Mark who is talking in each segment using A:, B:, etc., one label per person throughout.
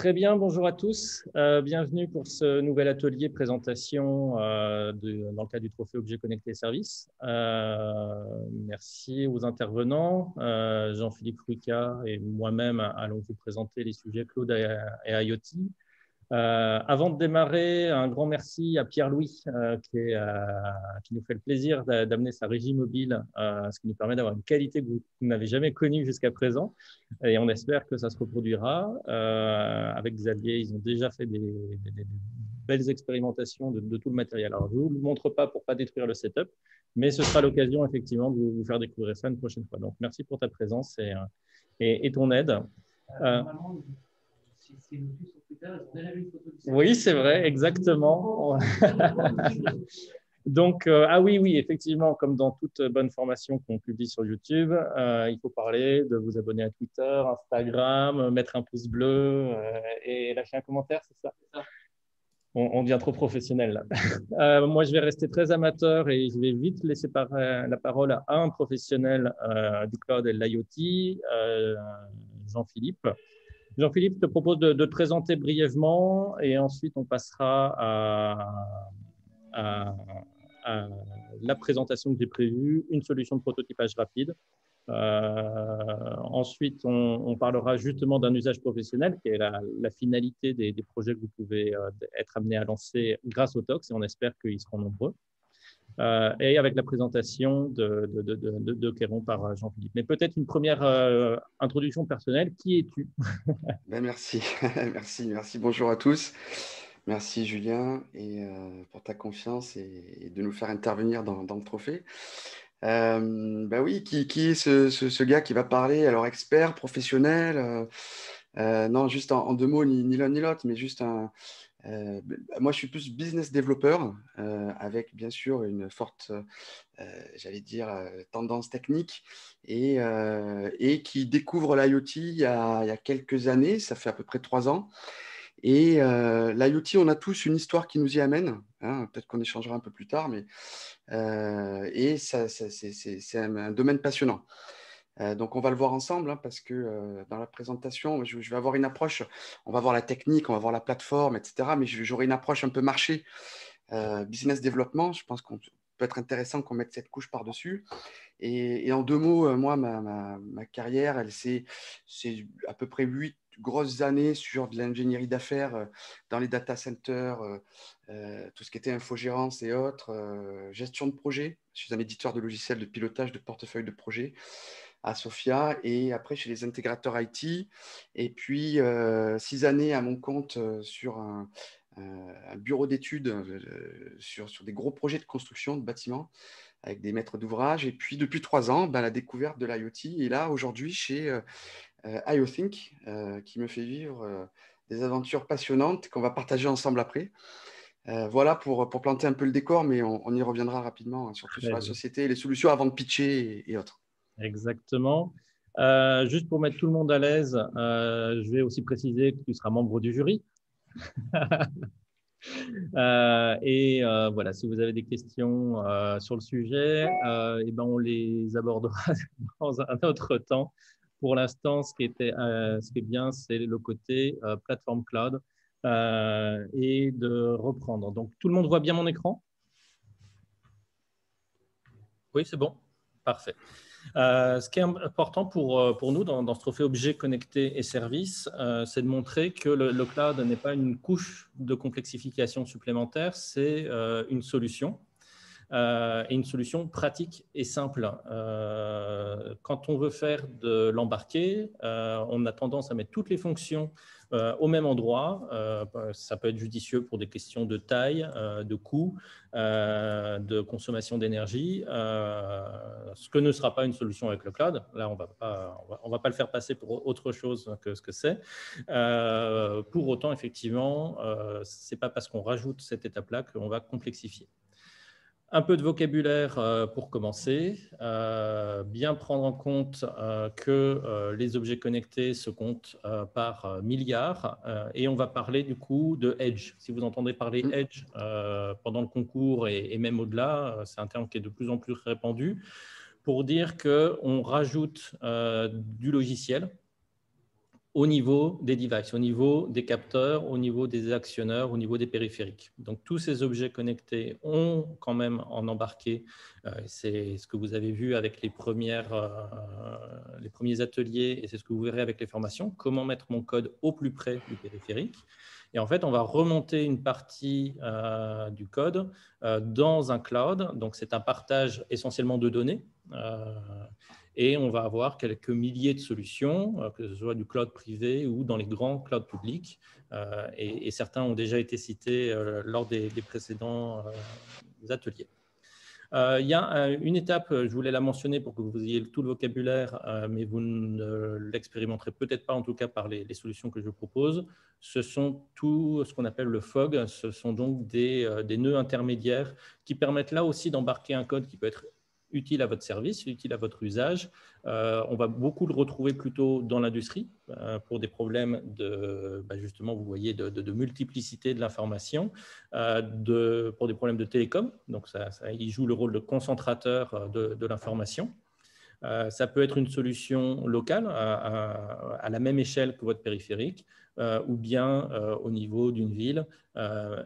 A: Très bien, bonjour à tous. Bienvenue pour ce nouvel atelier présentation dans le cadre du Trophée Objets Connectés et Services. Merci aux intervenants. Jean-Philippe Fruicka et moi-même allons vous présenter les sujets cloud et IoT. Avant de démarrer, un grand merci à Pierre-Louis qui nous fait le plaisir d'amener sa régie mobile, ce qui nous permet d'avoir une qualité que vous n'avez jamais connue jusqu'à présent. Et on espère que ça se reproduira. Avec Xavier, ils ont déjà fait des belles expérimentations de tout le matériel. Alors, je ne vous le montre pas pour ne pas détruire le setup, mais ce sera l'occasion effectivement de vous faire découvrir ça une prochaine fois. Donc, merci pour ta présence et ton aide. Oui, c'est vrai, exactement. Donc, oui, effectivement, comme dans toute bonne formation qu'on publie sur YouTube, il faut parler de vous abonner à Twitter, Instagram, mettre un pouce bleu et lâcher un commentaire, c'est ça? On devient trop professionnel là. Moi, je vais rester très amateur et je vais vite laisser la parole à un professionnel du cloud et de l'IoT, Jean-Philippe. Jean-Philippe, je te propose de te présenter brièvement et ensuite on passera à la présentation que j'ai prévue, une solution de prototypage rapide. Ensuite, on parlera justement d'un usage professionnel qui est la finalité des projets que vous pouvez être amenés à lancer grâce au TOX et on espère qu'ils seront nombreux. Et avec la présentation de Kéron par Jean-Philippe. Mais peut-être une première introduction personnelle. Qui es-tu?
B: Merci, merci. Bonjour à tous. Merci Julien pour ta confiance et de nous faire intervenir dans le trophée. Oui, qui est ce gars qui va parler? Alors expert, professionnel, non, juste en deux mots, ni l'un ni l'autre, mais juste moi je suis plus business développeur avec bien sûr une forte j'allais dire tendance technique et qui découvre l'IoT il y a quelques années, ça fait à peu près 3 ans. Et l'IoT, on a tous une histoire qui nous y amène, hein, peut-être qu'on échangera un peu plus tard, mais et c'est un domaine passionnant. Donc on va le voir ensemble, hein, parce que dans la présentation, je vais avoir une approche, on va voir la technique, on va voir la plateforme, etc. Mais j'aurai une approche un peu marché, business développement. Je pense qu'on peut être intéressant qu'on mette cette couche par-dessus. Et en deux mots, moi, ma carrière, c'est à peu près 8 grosses années sur de l'ingénierie d'affaires dans les data centers, tout ce qui était infogérance et autres, gestion de projet. Je suis un éditeur de logiciels de pilotage de portefeuille de projet à Sofia et après chez les intégrateurs IT. Et puis 6 années à mon compte sur un bureau d'études sur des gros projets de construction de bâtiments avec des maîtres d'ouvrage. Et puis, depuis 3 ans, la découverte de l'IoT. Et là, aujourd'hui, chez IoThink, qui me fait vivre des aventures passionnantes qu'on va partager ensemble après. Voilà pour planter un peu le décor, mais on y reviendra rapidement, hein, surtout sur la société et les solutions avant de pitcher et autres.
A: Exactement. Juste pour mettre tout le monde à l'aise, je vais aussi préciser que tu seras membre du jury. Voilà, si vous avez des questions sur le sujet, on les abordera dans un autre temps. Pour l'instant, ce qui est bien, c'est le côté plateforme cloud et de reprendre. Donc, tout le monde voit bien mon écran? Oui, c'est bon. Parfait. Ce qui est important pour nous dans ce trophée objet connecté et services, c'est de montrer que le cloud n'est pas une couche de complexification supplémentaire, c'est une solution. Et une solution pratique et simple. Quand on veut faire de l'embarqué, on a tendance à mettre toutes les fonctions au même endroit. Ça peut être judicieux pour des questions de taille, de coût, de consommation d'énergie, ce que ne sera pas une solution avec le cloud. Là, on va pas le faire passer pour autre chose que ce que c'est. Pour autant, effectivement, ce n'est pas parce qu'on rajoute cette étape-là qu'on va complexifier. Un peu de vocabulaire pour commencer. Bien prendre en compte que les objets connectés se comptent par milliards et on va parler du coup de edge. Si vous entendez parler edge pendant le concours et même au-delà, c'est un terme qui est de plus en plus répandu pour dire qu'on rajoute du logiciel au niveau des devices, au niveau des capteurs, au niveau des actionneurs, au niveau des périphériques. Donc, tous ces objets connectés ont quand même en embarqué, c'est ce que vous avez vu avec les premiers ateliers et c'est ce que vous verrez avec les formations, comment mettre mon code au plus près du périphérique. Et en fait, on va remonter une partie du code dans un cloud. Donc, c'est un partage essentiellement de données. Et on va avoir quelques milliers de solutions, que ce soit du cloud privé ou dans les grands clouds publics. Et certains ont déjà été cités lors des précédents ateliers. Il y a une étape, je voulais la mentionner pour que vous ayez tout le vocabulaire, mais vous ne l'expérimenterez peut-être pas, en tout cas par les solutions que je propose. Ce sont tout ce qu'on appelle le FOG. Ce sont donc des nœuds intermédiaires qui permettent là aussi d'embarquer un code qui peut être utile à votre service, utile à votre usage. On va beaucoup le retrouver plutôt dans l'industrie pour des problèmes de, justement, vous voyez, de multiplicité de l'information, pour des problèmes de télécom. Donc, il joue le rôle de concentrateur de l'information. Ça peut être une solution locale à la même échelle que votre périphérique ou bien au niveau d'une ville.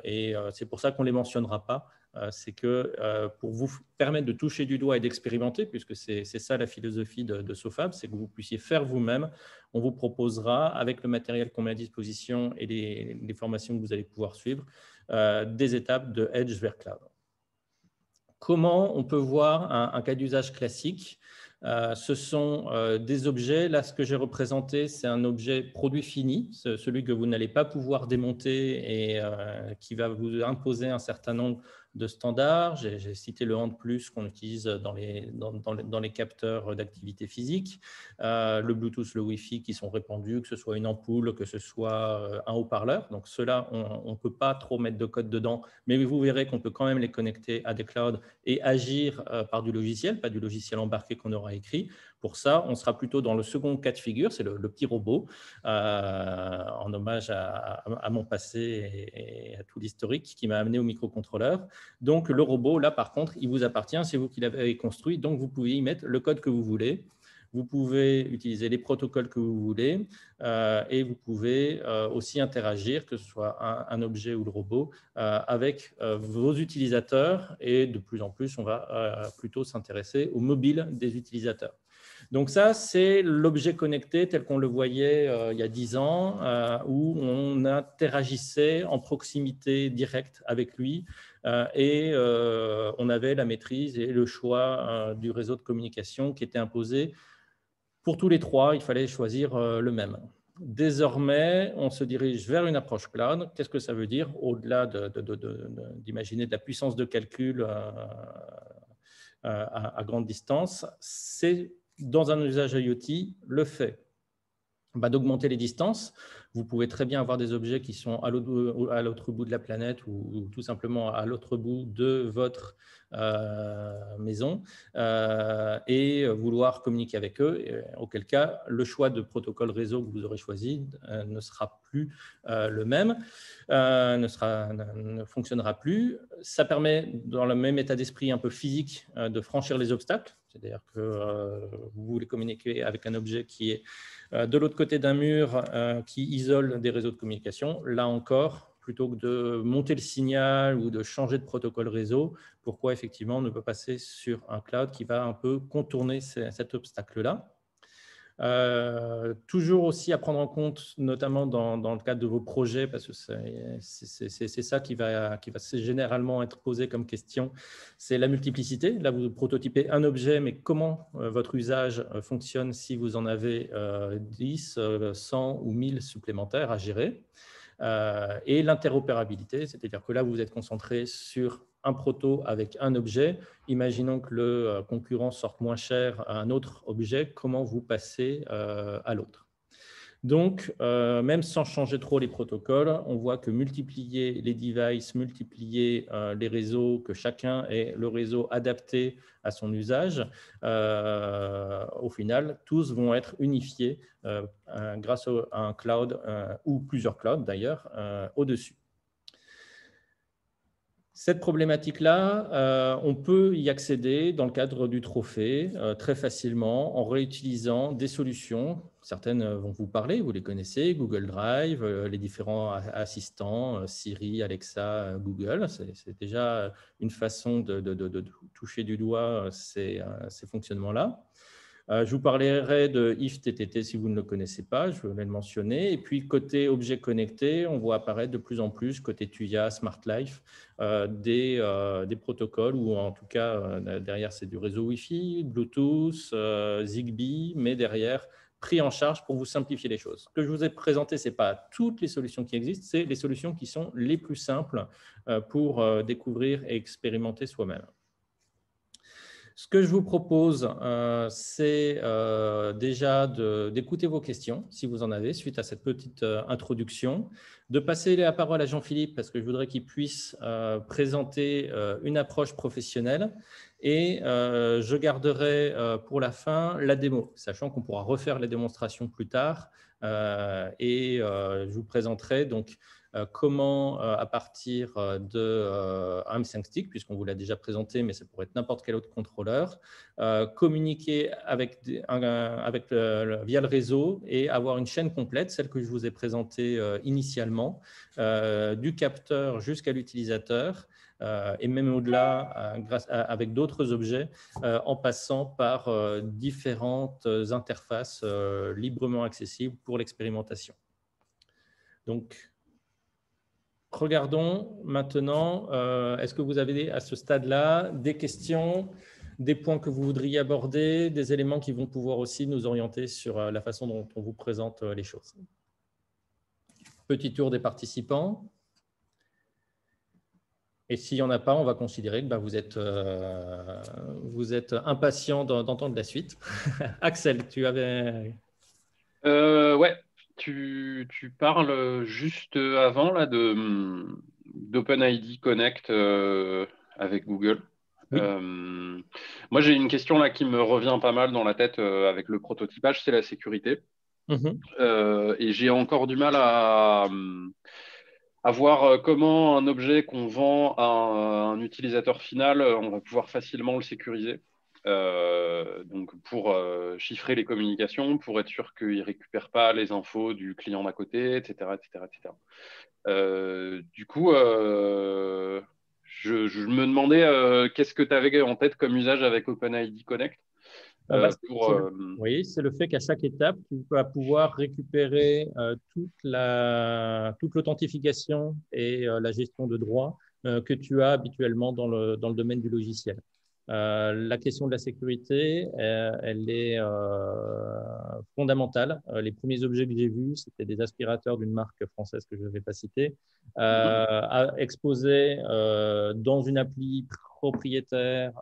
A: Et c'est pour ça qu'on ne les mentionnera pas. C'est que pour vous permettre de toucher du doigt et d'expérimenter, puisque c'est ça la philosophie de SOFAB, c'est que vous puissiez faire vous-même. On vous proposera, avec le matériel qu'on met à disposition et les formations que vous allez pouvoir suivre, des étapes de Edge vers Cloud. Comment on peut voir un cas d'usage classique? Ce sont des objets. Là, ce que j'ai représenté, c'est un objet produit fini, celui que vous n'allez pas pouvoir démonter et qui va vous imposer un certain nombre de standards. J'ai cité le HAND+, qu'on utilise dans les capteurs d'activité physique, le Bluetooth, le Wi-Fi qui sont répandus, que ce soit une ampoule, que ce soit un haut-parleur. Donc, ceux-là, on ne peut pas trop mettre de code dedans, mais vous verrez qu'on peut quand même les connecter à des clouds et agir par du logiciel, pas du logiciel embarqué qu'on aura écrit. Pour ça, on sera plutôt dans le second cas de figure, c'est le petit robot, en hommage à mon passé et à tout l'historique qui m'a amené au microcontrôleur. Donc, le robot, là, par contre, il vous appartient, c'est vous qui l'avez construit, donc vous pouvez y mettre le code que vous voulez. Vous pouvez utiliser les protocoles que vous voulez et vous pouvez aussi interagir, que ce soit un objet ou le robot, avec vos utilisateurs. Et de plus en plus, on va plutôt s'intéresser au mobile des utilisateurs. Donc ça, c'est l'objet connecté tel qu'on le voyait il y a 10 ans, où on interagissait en proximité directe avec lui et on avait la maîtrise et le choix du réseau de communication qui était imposé. Pour tous les trois, il fallait choisir le même. Désormais, on se dirige vers une approche cloud. Qu'est-ce que ça veut dire? Au-delà d'imaginer de la puissance de calcul à grande distance, c'est dans un usage IoT le fait d'augmenter les distances. Vous pouvez très bien avoir des objets qui sont à l'autre bout de la planète ou tout simplement à l'autre bout de votre maison et vouloir communiquer avec eux, auquel cas le choix de protocole réseau que vous aurez choisi ne sera plus le même, ne fonctionnera plus. Ça permet, dans le même état d'esprit un peu physique, de franchir les obstacles. C'est-à-dire que vous voulez communiquer avec un objet qui est de l'autre côté d'un mur qui isole des réseaux de communication. Là encore, plutôt que de monter le signal ou de changer de protocole réseau, pourquoi effectivement on ne peut passer sur un cloud qui va un peu contourner cet obstacle-là. Toujours aussi à prendre en compte, notamment dans le cadre de vos projets, parce que c'est ça qui va généralement être posé comme question, c'est la multiplicité. Là, vous prototypez un objet, mais comment votre usage fonctionne si vous en avez 10, 100 ou 1000 supplémentaires à gérer. Et l'interopérabilité, c'est-à-dire que là, vous êtes concentré sur un proto avec un objet. Imaginons que le concurrent sorte moins cher à un autre objet. Comment vous passez à l'autre? Donc, même sans changer trop les protocoles, on voit que multiplier les devices, multiplier les réseaux, que chacun ait le réseau adapté à son usage, au final, tous vont être unifiés grâce à un cloud, ou plusieurs clouds d'ailleurs, au-dessus. Cette problématique-là, on peut y accéder dans le cadre du trophée très facilement en réutilisant des solutions. Certaines vont vous parler, vous les connaissez, Google Drive, les différents assistants, Siri, Alexa, Google. C'est déjà une façon de toucher du doigt ces fonctionnements-là. Je vous parlerai de IFTTT si vous ne le connaissez pas, je vais le mentionner. Et puis, côté objets connectés, on voit apparaître de plus en plus, côté Tuya, Smart Life, des protocoles, ou en tout cas, derrière, c'est du réseau Wi-Fi, Bluetooth, Zigbee, mais derrière, pris en charge pour vous simplifier les choses. Ce que je vous ai présenté, ce n'est pas toutes les solutions qui existent, c'est les solutions qui sont les plus simples pour découvrir et expérimenter soi-même. Ce que je vous propose, c'est déjà d'écouter vos questions, si vous en avez, suite à cette petite introduction, de passer la parole à Jean-Philippe, parce que je voudrais qu'il puisse présenter une approche professionnelle, et je garderai pour la fin la démo, sachant qu'on pourra refaire les démonstrations plus tard, et je vous présenterai donc comment, à partir d'un M5 Stick, puisqu'on vous l'a déjà présenté, mais ça pourrait être n'importe quel autre contrôleur, communiquer via le réseau et avoir une chaîne complète, celle que je vous ai présentée initialement, du capteur jusqu'à l'utilisateur, et même au-delà, avec d'autres objets, en passant par différentes interfaces librement accessibles pour l'expérimentation. Donc, regardons maintenant, est-ce que vous avez à ce stade-là des questions, des points que vous voudriez aborder, des éléments qui vont pouvoir aussi nous orienter sur la façon dont on vous présente les choses. Petit tour des participants. Et s'il n'y en a pas, on va considérer que vous êtes impatient d'entendre la suite. Axel, tu avais…
C: Ouais, tu parles juste avant là d'OpenID Connect avec Google.
A: Oui.
C: Moi, j'ai une question là qui me revient pas mal dans la tête avec le prototypage, c'est la sécurité. Et j'ai encore du mal à voir comment un objet qu'on vend à un utilisateur final, on va pouvoir facilement le sécuriser. Donc pour chiffrer les communications, pour être sûr qu'il ne récupère pas les infos du client d'à côté, etc. etc., etc. Du coup, je me demandais qu'est-ce que tu avais en tête comme usage avec OpenID Connect
A: Oui, c'est le fait qu'à chaque étape, tu vas pouvoir récupérer toute l'authentification et la gestion de droits que tu as habituellement dans le domaine du logiciel. La question de la sécurité, elle est fondamentale. Les premiers objets que j'ai vus, c'était des aspirateurs d'une marque française que je ne vais pas citer, exposés dans une appli propriétaire,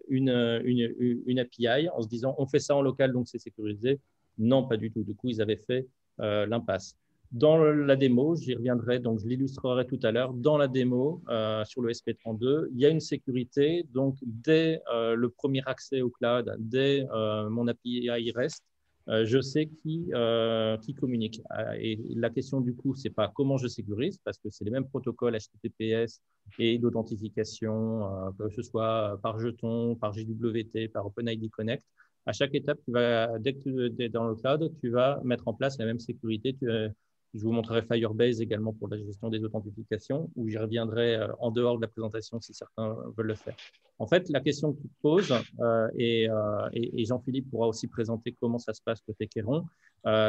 A: une API, en se disant on fait ça en local, donc c'est sécurisé. Non, pas du tout. Du coup, ils avaient fait l'impasse. Dans la démo, j'y reviendrai, donc je l'illustrerai tout à l'heure. Dans la démo, sur le SP32, il y a une sécurité. Donc, dès le premier accès au cloud, dès mon API REST, je sais qui communique. Et la question du coup, c'est pas comment je sécurise, parce que c'est les mêmes protocoles HTTPS et d'authentification, que ce soit par jeton, par JWT, par OpenID Connect. À chaque étape, dès que tu es dans le cloud, tu vas mettre en place la même sécurité. Je vous montrerai Firebase également pour la gestion des authentifications, où j'y reviendrai en dehors de la présentation si certains veulent le faire. En fait, la question que tu te poses, et Jean-Philippe pourra aussi présenter comment ça se passe côté Kéron,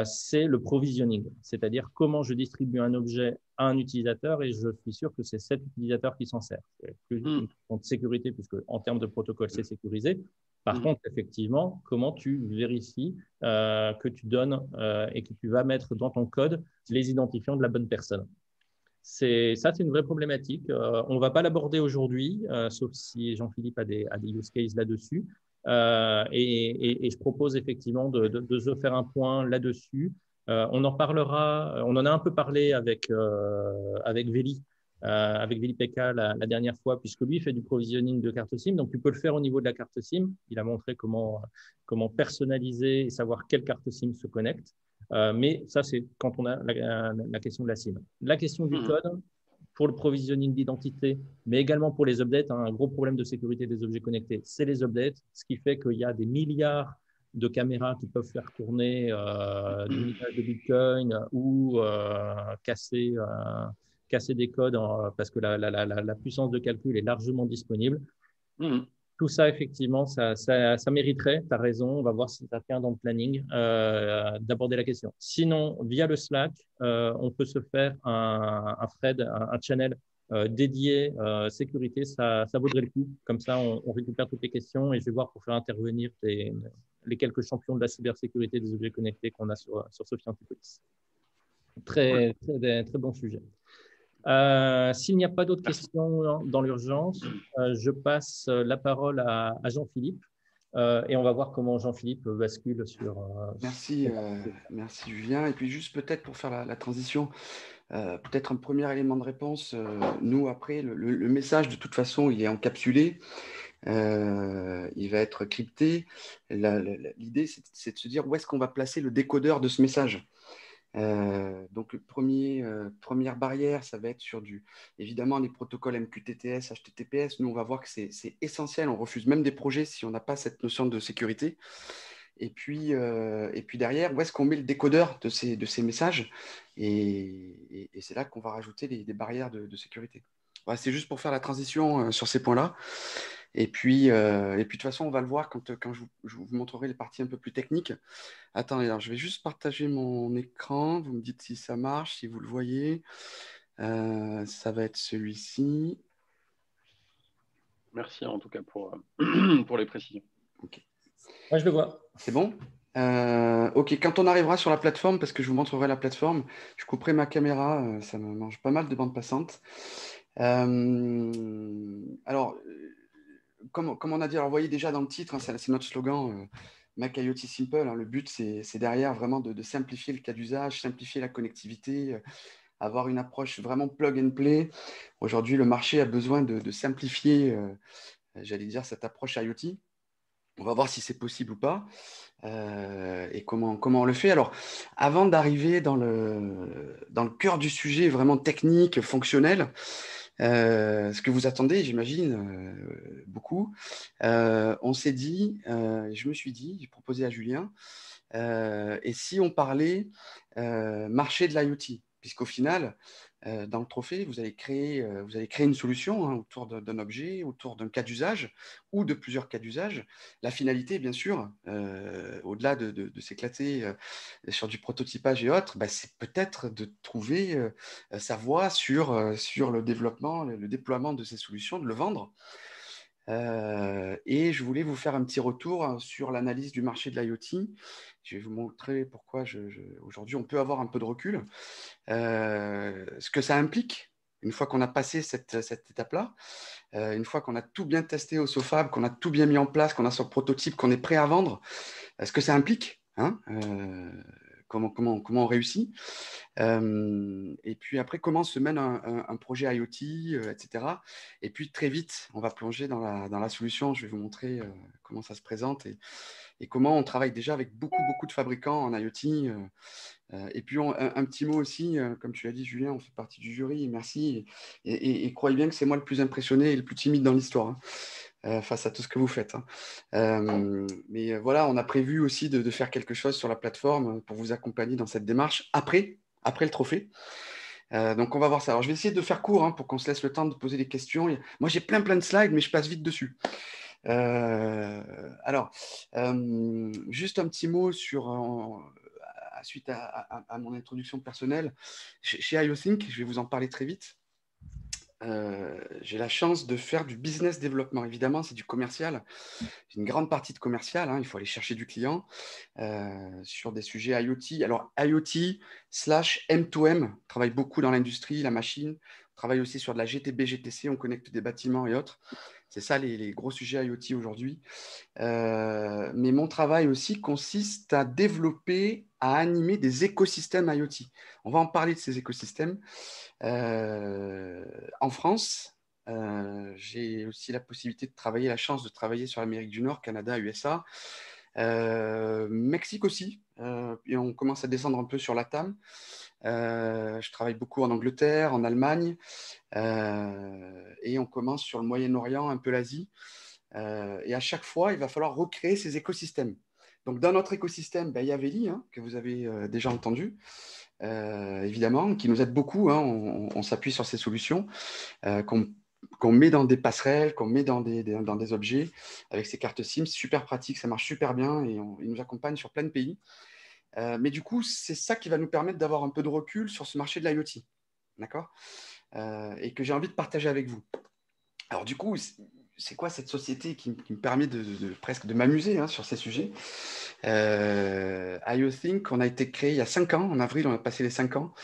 A: c'est le provisioning, c'est-à-dire comment je distribue un objet à un utilisateur et je suis sûr que c'est cet utilisateur qui s'en sert. C'est plus une question de sécurité, puisque en termes de protocole, c'est sécurisé. Par contre, effectivement, comment tu vérifies que tu donnes et que tu vas mettre dans ton code les identifiants de la bonne personne. C'est une vraie problématique. On ne va pas l'aborder aujourd'hui, sauf si Jean-Philippe a des use cases là-dessus. Et je propose effectivement de se faire un point là-dessus. On en parlera, on en a un peu parlé avec Veli. Avec Veli Pekka la dernière fois, puisque lui fait du provisioning de carte SIM. Donc, tu peux le faire au niveau de la carte SIM. Il a montré comment personnaliser et savoir quelle carte SIM se connecte. Mais ça, c'est quand on a la question de la SIM. La question du code, pour le provisioning d'identité, mais également pour les updates. Un gros problème de sécurité des objets connectés, c'est les updates, ce qui fait qu'il y a des milliards de caméras qui peuvent faire tourner du minage de Bitcoin ou casser des codes parce que la puissance de calcul est largement disponible. Tout ça, effectivement, ça mériterait, tu as raison, on va voir si ça tient dans le planning, d'aborder la question. Sinon, via le Slack, on peut se faire un thread, un channel dédié sécurité, ça vaudrait le coup. Comme ça, on récupère toutes les questions et je vais voir pour faire intervenir les quelques champions de la cybersécurité des objets connectés qu'on a sur Sophie Antipolis. Très bon sujet. S'il n'y a pas d'autres questions dans l'urgence, je passe la parole à Jean-Philippe et on va voir comment Jean-Philippe bascule sur…
B: Merci Julien. Et puis juste peut-être pour faire la transition, peut-être un premier élément de réponse. Nous, après, le message, de toute façon, il est encapsulé. Il va être crypté. L'idée, c'est de se dire où est-ce qu'on va placer le décodeur de ce message. Donc, première barrière, ça va être sur évidemment les protocoles MQTT, HTTPS. Nous, on va voir que c'est essentiel. On refuse même des projets si on n'a pas cette notion de sécurité. Et puis derrière, où est-ce qu'on met le décodeur de ces messages? Et c'est là qu'on va rajouter des barrières de sécurité. Voilà, c'est juste pour faire la transition sur ces points-là. Et puis, de toute façon, on va le voir quand je vous montrerai les parties un peu plus techniques. Attendez, alors je vais juste partager mon écran. Vous me dites si ça marche, si vous le voyez. Ça va être celui-ci.
C: Merci en tout cas pour les précisions.
B: Ok.
A: Ouais, je le vois.
B: C'est bon? Ok, quand on arrivera sur la plateforme, parce que je vous montrerai la plateforme, je couperai ma caméra, ça me mange pas mal de bande passante. Alors, comme on a dit, alors vous voyez déjà dans le titre, hein, c'est notre slogan, Make IoT Simple. Hein, le but, c'est derrière vraiment de simplifier le cas d'usage, simplifier la connectivité, avoir une approche vraiment plug and play. Aujourd'hui, le marché a besoin de simplifier, j'allais dire, cette approche IoT. On va voir si c'est possible ou pas et comment on le fait. Alors, avant d'arriver dans le cœur du sujet vraiment technique, fonctionnel, ce que vous attendez, j'imagine, beaucoup, on s'est dit, je me suis dit, j'ai proposé à Julien, et si on parlait marché de l'IoT, puisqu'au final, dans le trophée, vous allez créer une solution, hein, autour d'un objet, autour d'un cas d'usage ou de plusieurs cas d'usage. La finalité, bien sûr, au-delà de s'éclater sur du prototypage et autres, bah, c'est peut-être de trouver sa voie sur le développement, le déploiement de ces solutions, de le vendre. Et je voulais vous faire un petit retour sur l'analyse du marché de l'IoT. Je vais vous montrer pourquoi aujourd'hui on peut avoir un peu de recul. Ce que ça implique, une fois qu'on a passé cette étape-là, une fois qu'on a tout bien testé au SOFAB, qu'on a tout bien mis en place, qu'on a son prototype, qu'on est prêt à vendre, ce que ça implique, hein, comment on réussit. Et puis après, comment se mène un projet IoT, etc. Et puis très vite, on va plonger dans la solution. Je vais vous montrer comment ça se présente et comment on travaille déjà avec beaucoup de fabricants en IoT. Et puis un petit mot aussi, comme tu l'as dit Julien, on fait partie du jury, merci. Et croyez bien que c'est moi le plus impressionné et le plus timide dans l'histoire. Hein. Face à tout ce que vous faites. Hein. Mais voilà, on a prévu aussi de faire quelque chose sur la plateforme pour vous accompagner dans cette démarche après le trophée. Donc, on va voir ça. Alors, je vais essayer de faire court, hein, pour qu'on se laisse le temps de poser des questions. Moi, j'ai plein de slides, mais je passe vite dessus. Alors, juste un petit mot suite à mon introduction personnelle. Chez IoThink, je vais vous en parler très vite. J'ai la chance de faire du business développement. Évidemment, c'est du commercial. C'est une grande partie de commercial. Hein. Il faut aller chercher du client sur des sujets IoT. Alors, IoT / M2M, on travaille beaucoup dans l'industrie, la machine. On travaille aussi sur de la GTB, GTC, on connecte des bâtiments et autres. C'est ça les gros sujets IoT aujourd'hui. Mais mon travail aussi consiste à développer, à animer des écosystèmes IoT. On va en parler de ces écosystèmes. En France, j'ai aussi la possibilité de travailler, la chance de travailler sur l'Amérique du Nord, Canada, USA, Mexique aussi, et on commence à descendre un peu sur LATAM. Je travaille beaucoup en Angleterre, en Allemagne, et on commence sur le Moyen-Orient, un peu l'Asie. Et à chaque fois, il va falloir recréer ces écosystèmes. Donc, dans notre écosystème, il y a Veli, que vous avez déjà entendu, évidemment, qui nous aide beaucoup. On s'appuie sur ces solutions qu'on met dans des passerelles, qu'on met dans des objets avec ces cartes SIM. C'est super pratique, ça marche super bien et il nous accompagne sur plein de pays. Mais du coup, c'est ça qui va nous permettre d'avoir un peu de recul sur ce marché de l'IoT, d'accord, et que j'ai envie de partager avec vous. Alors du coup, c'est quoi cette société qui me permet presque de m'amuser sur ces sujets? IoThink, on a été créé il y a 5 ans. En avril, on a passé les 5 ans.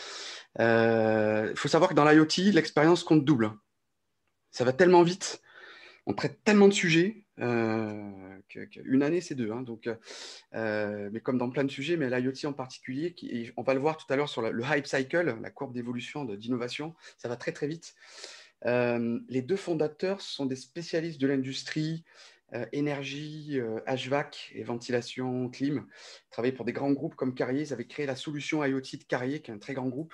B: Il faut savoir que dans l'IoT, l'expérience compte double. Ça va tellement vite, on traite tellement de sujets qu'une année, c'est 2. Donc, mais comme dans plein de sujets, mais l'IoT en particulier, et on va le voir tout à l'heure sur le hype cycle, la courbe d'évolution, d'innovation, ça va très très vite. Les 2 fondateurs sont des spécialistes de l'industrie, énergie, HVAC et ventilation, clim. Ils travaillaient pour des grands groupes comme Carrier. Ils avaient créé la solution IoT de Carrier, qui est un très grand groupe.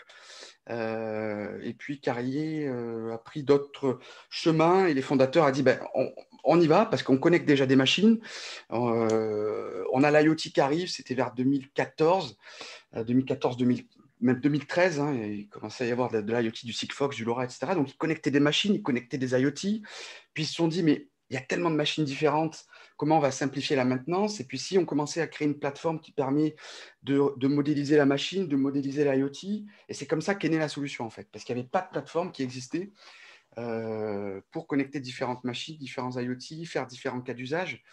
B: Et puis Carrier a pris d'autres chemins et les fondateurs ont dit on y va parce qu'on connecte déjà des machines. On a l'IoT qui arrive, c'était vers 2014, 2014-2015. Même 2013, il commençait à y avoir de l'IoT, du Sigfox, du LoRa, etc. Donc, ils connectaient des machines, ils connectaient des IoT. Puis, ils se sont dit, mais il y a tellement de machines différentes, comment on va simplifier la maintenance? Et puis, si on commençait à créer une plateforme qui permet de modéliser la machine, de modéliser l'IoT, et c'est comme ça qu'est née la solution, en fait, parce qu'il n'y avait pas de plateforme qui existait pour connecter différentes machines, différents IoT, faire différents cas d'usage.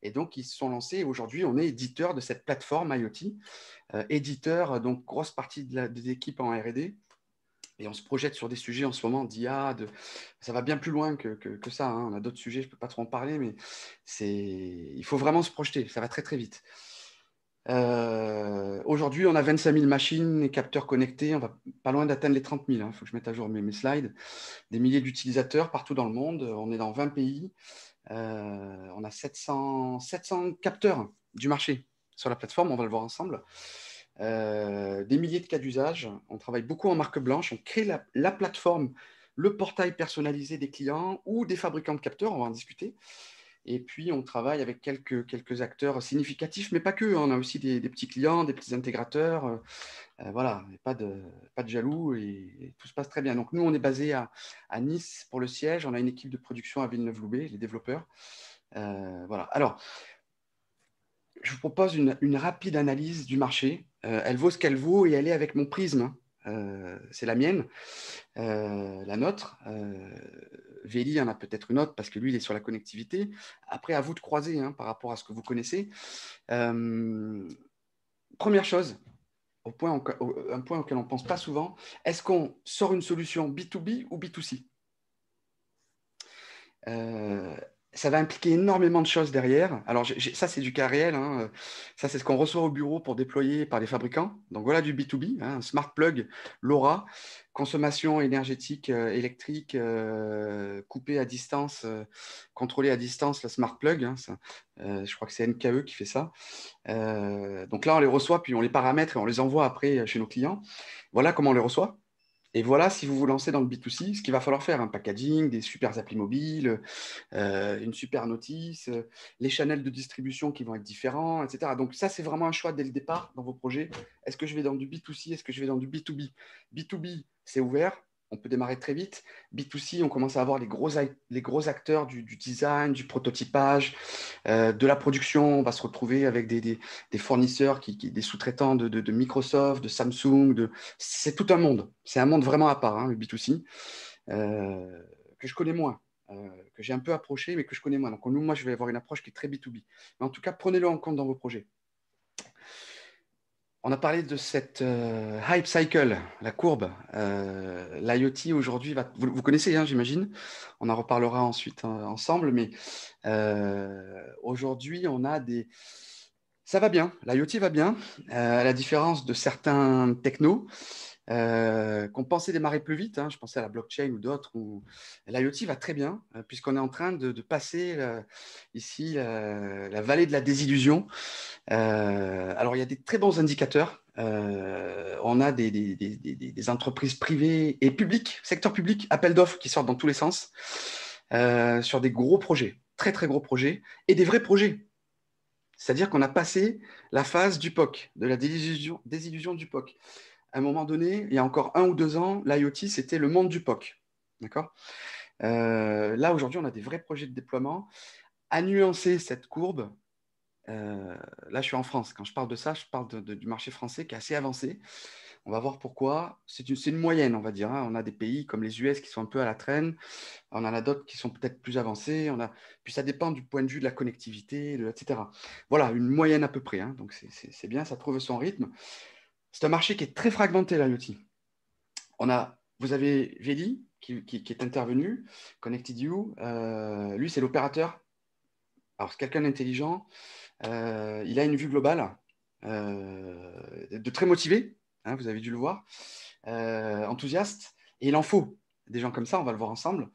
B: Et donc, ils se sont lancés. Aujourd'hui, on est éditeur de cette plateforme IoT, éditeur, donc grosse partie des équipes en R&D. Et on se projette sur des sujets en ce moment d'IA. Ça va bien plus loin que ça. On a d'autres sujets, je ne peux pas trop en parler, mais il faut vraiment se projeter. Ça va très, très vite. Aujourd'hui, on a 25 000 machines et capteurs connectés. On va pas loin d'atteindre les 30 000. Il faut que je mette à jour mes slides. Des milliers d'utilisateurs partout dans le monde. On est dans 20 pays. On a 700 capteurs du marché sur la plateforme, on va le voir ensemble. Des milliers de cas d'usage. On travaille beaucoup en marque blanche. On crée la plateforme, le portail personnalisé des clients ou des fabricants de capteurs, on va en discuter. Et puis, on travaille avec quelques acteurs significatifs, mais pas que. On a aussi des petits clients, des petits intégrateurs. Voilà, pas de jaloux et tout se passe très bien. Donc, nous, on est basé à Nice pour le siège. On a une équipe de production à Villeneuve-Loubet, les développeurs. Voilà. Alors, je vous propose une rapide analyse du marché. Elle vaut ce qu'elle vaut et elle est avec mon prisme. C'est la mienne, la nôtre. Véli en a peut-être une autre parce que lui, il est sur la connectivité. Après, à vous de croiser par rapport à ce que vous connaissez. Première chose, un point auquel on ne pense pas souvent, est-ce qu'on sort une solution B2B ou B2C? Ça va impliquer énormément de choses derrière. Alors, ça, c'est du cas réel. Ça, c'est ce qu'on reçoit au bureau pour déployer par les fabricants. Donc, voilà du B2B, un smart plug, LoRa, consommation énergétique électrique coupée à distance, contrôlée à distance, la smart plug. Je crois que c'est NKE qui fait ça. Donc là, on les reçoit, puis on les paramètre et on les envoie après chez nos clients. Voilà comment on les reçoit. Et voilà, si vous vous lancez dans le B2C, ce qu'il va falloir faire, un packaging, des super applis mobiles, une super notice, les channels de distribution qui vont être différents, etc. Donc ça, c'est vraiment un choix dès le départ dans vos projets. Est-ce que je vais dans du B2C? Est-ce que je vais dans du B2B? B2B, c'est ouvert. On peut démarrer très vite. B2C, on commence à avoir les gros acteurs du design, du prototypage, de la production. On va se retrouver avec des fournisseurs, des sous-traitants de Microsoft, de Samsung. C'est tout un monde. C'est un monde vraiment à part, le B2C, que je connais moins, que j'ai un peu approché, mais que je connais moins. Donc, moi, je vais avoir une approche qui est très B2B. Mais en tout cas, prenez-le en compte dans vos projets. On a parlé de cette hype cycle, la courbe. L'IoT aujourd'hui, vous connaissez, j'imagine. On en reparlera ensuite ensemble. Mais aujourd'hui, on a des... Ça va bien. L'IoT va bien, à la différence de certains technos qu'on pensait démarrer plus vite. Je pensais à la blockchain ou d'autres. L'IoT va très bien, puisqu'on est en train de passer ici la vallée de la désillusion. Alors, il y a des très bons indicateurs. On a des entreprises privées et publiques, secteur public, appels d'offres qui sortent dans tous les sens, sur des gros projets, très, très gros projets, et des vrais projets. C'est-à-dire qu'on a passé la phase du POC, de la désillusion du POC. À un moment donné, il y a encore 1 ou 2 ans, l'IoT, c'était le monde du POC. D'accord ? Là, aujourd'hui, on a des vrais projets de déploiement. À nuancer cette courbe, là, je suis en France. Quand je parle de ça, je parle du marché français qui est assez avancé. On va voir pourquoi. C'est une moyenne, on va dire. On a des pays comme les US qui sont un peu à la traîne. On en a d'autres qui sont peut-être plus avancés. Puis ça dépend du point de vue de la connectivité, etc. Voilà, une moyenne à peu près. Donc, c'est bien, ça trouve son rythme. C'est un marché qui est très fragmenté, l'IoT. Vous avez Veli qui est intervenu, Connected You. Lui, c'est l'opérateur. Alors, c'est quelqu'un d'intelligent. Il a une vue globale, de très motivé, vous avez dû le voir, enthousiaste, et il en faut des gens comme ça, on va le voir ensemble,